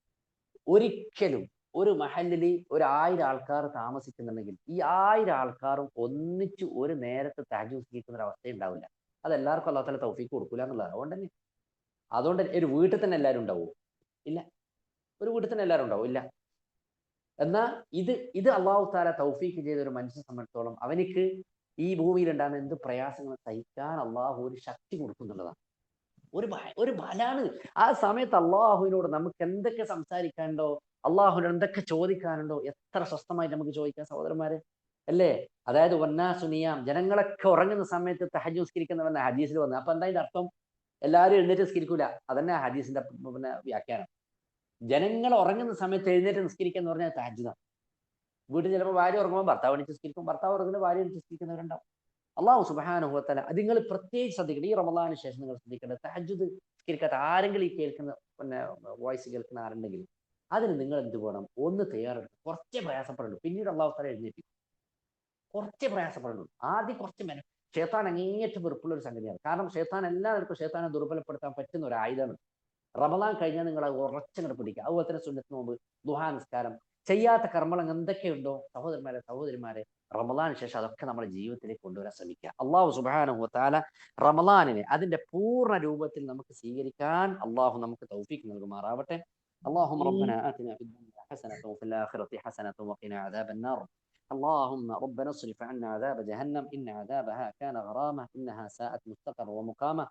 ഒരിക്കലും ഒരു മഹല്ലിൽ ഒരു 1000 ആൾക്കാർ താമസിക്കുന്നുണ്ടെങ്കിൽ ഈ 1000 ആൾക്കാരും ഒന്നിച്ച് ഒരു നേരത്തെ തഹജ്ജുദ് നിസ്കരിക്കുന്ന ഒരു അവസ്ഥ ഉണ്ടാവില്ല. അത് എല്ലാവർക്കും അല്ലാഹു തആല തൗഫീഖ് കൊടുക്കൂല എന്നുള്ളതാണ്. അതുകൊണ്ട് ഒരു വീട്ടിൽ തന്നെ എല്ലാവരും ഉണ്ടാവും? ഇല്ല. ഒരു വീട്ടിൽ തന്നെ എല്ലാവരും ഉണ്ടാവും? ഇല്ല. എന്നാൽ ഇത് അല്ലാഹു തആല തൗഫീഖ് ചെയ്ത ഒരു മനുഷ്യനെ സംബന്ധിച്ചോളം അവനിക്ക് ഈ ഭൂമിയിൽ ഉണ്ടാകുന്ന എന്ത് പ്രയാസങ്ങൾ സഹിക്കാൻ അള്ളാഹു ഒരു ശക്തി കൊടുക്കുന്നുള്ളതാണ്. ഒരു ബലാണ്. ആ സമയത്ത് അള്ളാഹുവിനോട് നമുക്ക് എന്തൊക്കെ സംസാരിക്കാനുണ്ടോ, അള്ളാഹുവിനോട് എന്തൊക്കെ ചോദിക്കാനുണ്ടോ, എത്ര സ്വസ്ഥമായി നമുക്ക് ചോദിക്കാം സഹോദരന്മാരെ, അല്ലേ? അതായത് വന്നാസുനിയാം, ജനങ്ങളൊക്കെ ഉറങ്ങുന്ന സമയത്ത് തഹജ്ജുദ് നിസ്കരിക്കുന്നവന്ന ഹദീസിൽ വന്നത്. അപ്പൊ എന്താ അതിന്റെ അർത്ഥം? എല്ലാവരും എഴുന്നേറ്റ് നിസ്കരിക്കൂല. അതന്നെ ഹദീസിന്റെ പിന്നെ വ്യാഖ്യാനം. ജനങ്ങൾ ഉറങ്ങുന്ന സമയത്ത് എഴുന്നേറ്റ് നിസ്കരിക്കുക എന്ന് പറഞ്ഞാൽ തഹജ്ജുദാണ്. വീട്ടിൽ ചിലപ്പോൾ ഭാര്യ ഉറങ്ങുമ്പോൾ ഭർത്താവ് എണീറ്റ് നിസ്കരിക്കും, ഭർത്താവ് ഉറങ്ങുന്ന ഭാര്യ എണീറ്റ് നിസ്കരിക്കുന്നവരുണ്ടാവും. അള്ളാഹു സുബ്ഹാനഹു വ തആല നിങ്ങൾ പ്രത്യേകിച്ച് ശ്രദ്ധിക്കണം. ഈ റമദാനിന് ശേഷം നിങ്ങൾ ശ്രദ്ധിക്കേണ്ടത്, തഹജ്ജുദ് നിസ്കരിക്കാത്ത ആരെങ്കിലും ഈ കേൾക്കുന്ന പിന്നെ വോയിസ് കേൾക്കുന്ന ആരുണ്ടെങ്കിൽ അതിന് നിങ്ങൾ എന്ത് വേണം? ഒന്ന് തയ്യാറെടുക്കും. കുറച്ചേ പ്രയാസപ്പെടുള്ളൂ, പിന്നീട് അള്ളാഹു തആല എഴുന്നേൽപ്പിക്കും. കുറച്ചേ പ്രയാസപ്പെടുള്ളൂ. ആദ്യം കുറച്ച് ഷൈത്താൻ അങ്ങേയറ്റം വെറുപ്പുള്ള ഒരു സംഗതിയാണ്. കാരണം ഷൈത്താൻ എല്ലാവർക്കും ഷൈത്താനെ ദുർബലപ്പെടുത്താൻ പറ്റുന്ന ഒരു ആയുധമാണ്. റമദാൻ കഴിഞ്ഞാൽ നിങ്ങൾ അത് ഉറച്ചങ്ങോട്ട് പിടിക്കുക. അതുപോലെ തന്നെ സുന്നത്ത് നോമ്പ്, ദുഹാ നിസ്കാരം, ചെയ്യാത്ത കർമ്മങ്ങൾ എന്തൊക്കെയുണ്ടോ സഹോദരിമാരെ റമദാന് ശേഷം അതൊക്കെ നമ്മുടെ ജീവിതത്തിലേക്ക് കൊണ്ടുവരാൻ ശ്രമിക്കുക. അള്ളാഹു സുബ്ഹാനഹു വ തആല റമദാനിനെ അതിന്റെ പൂർണ്ണ രൂപത്തിൽ നമുക്ക് സ്വീകരിക്കാൻ അള്ളാഹു നമുക്ക് തൗഫീഖ് നൽകുമാറാവട്ടെ. اللهم ربنا آتنا في الدنيا حسنة وفي الآخرة حسنة وقنا عذاب النار. اللهم ربنا اصرف عنا عذاب جهنم إن عذابها كان غرامة إنها ساءت مستقر ومقامة.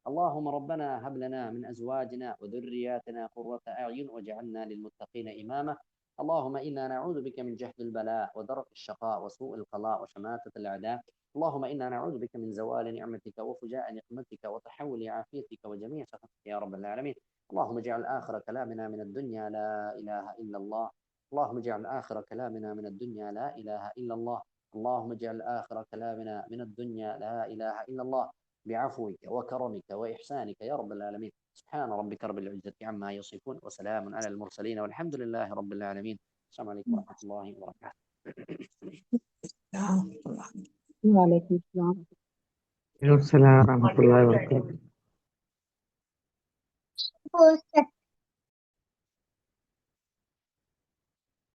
اللهم ربنا هب لنا من أزواجنا وذرياتنا قرة أعين واجعلنا للمتقين إماما. اللهم إنا نعوذ بك من جهد البلاء ودرك الشقاء وسوء القضاء وشماتة الأعداء. اللهم إنا نعوذ بك من زوال نعمتك وفجاء نقمتك وتحول عافيتك وجميع سخطك يا رب العالمين. اللهم اجعل آخر كلامنا من الدنيا لا إله إلا الله. اللهم اجعل آخر كلامنا من الدنيا لا إله إلا الله. اللهم اجعل آخر كلامنا من الدنيا لا إله إلا الله بعفوك وكرمك وإحسانك يا رب العالمين. سبحان ربك رب العزة عما يصفون وسلام على المرسلين والحمد لله رب العالمين. السلام عليكم ورحمة الله وبركاته. وعليكم السلام. السلام ورحمة الله وبركاته.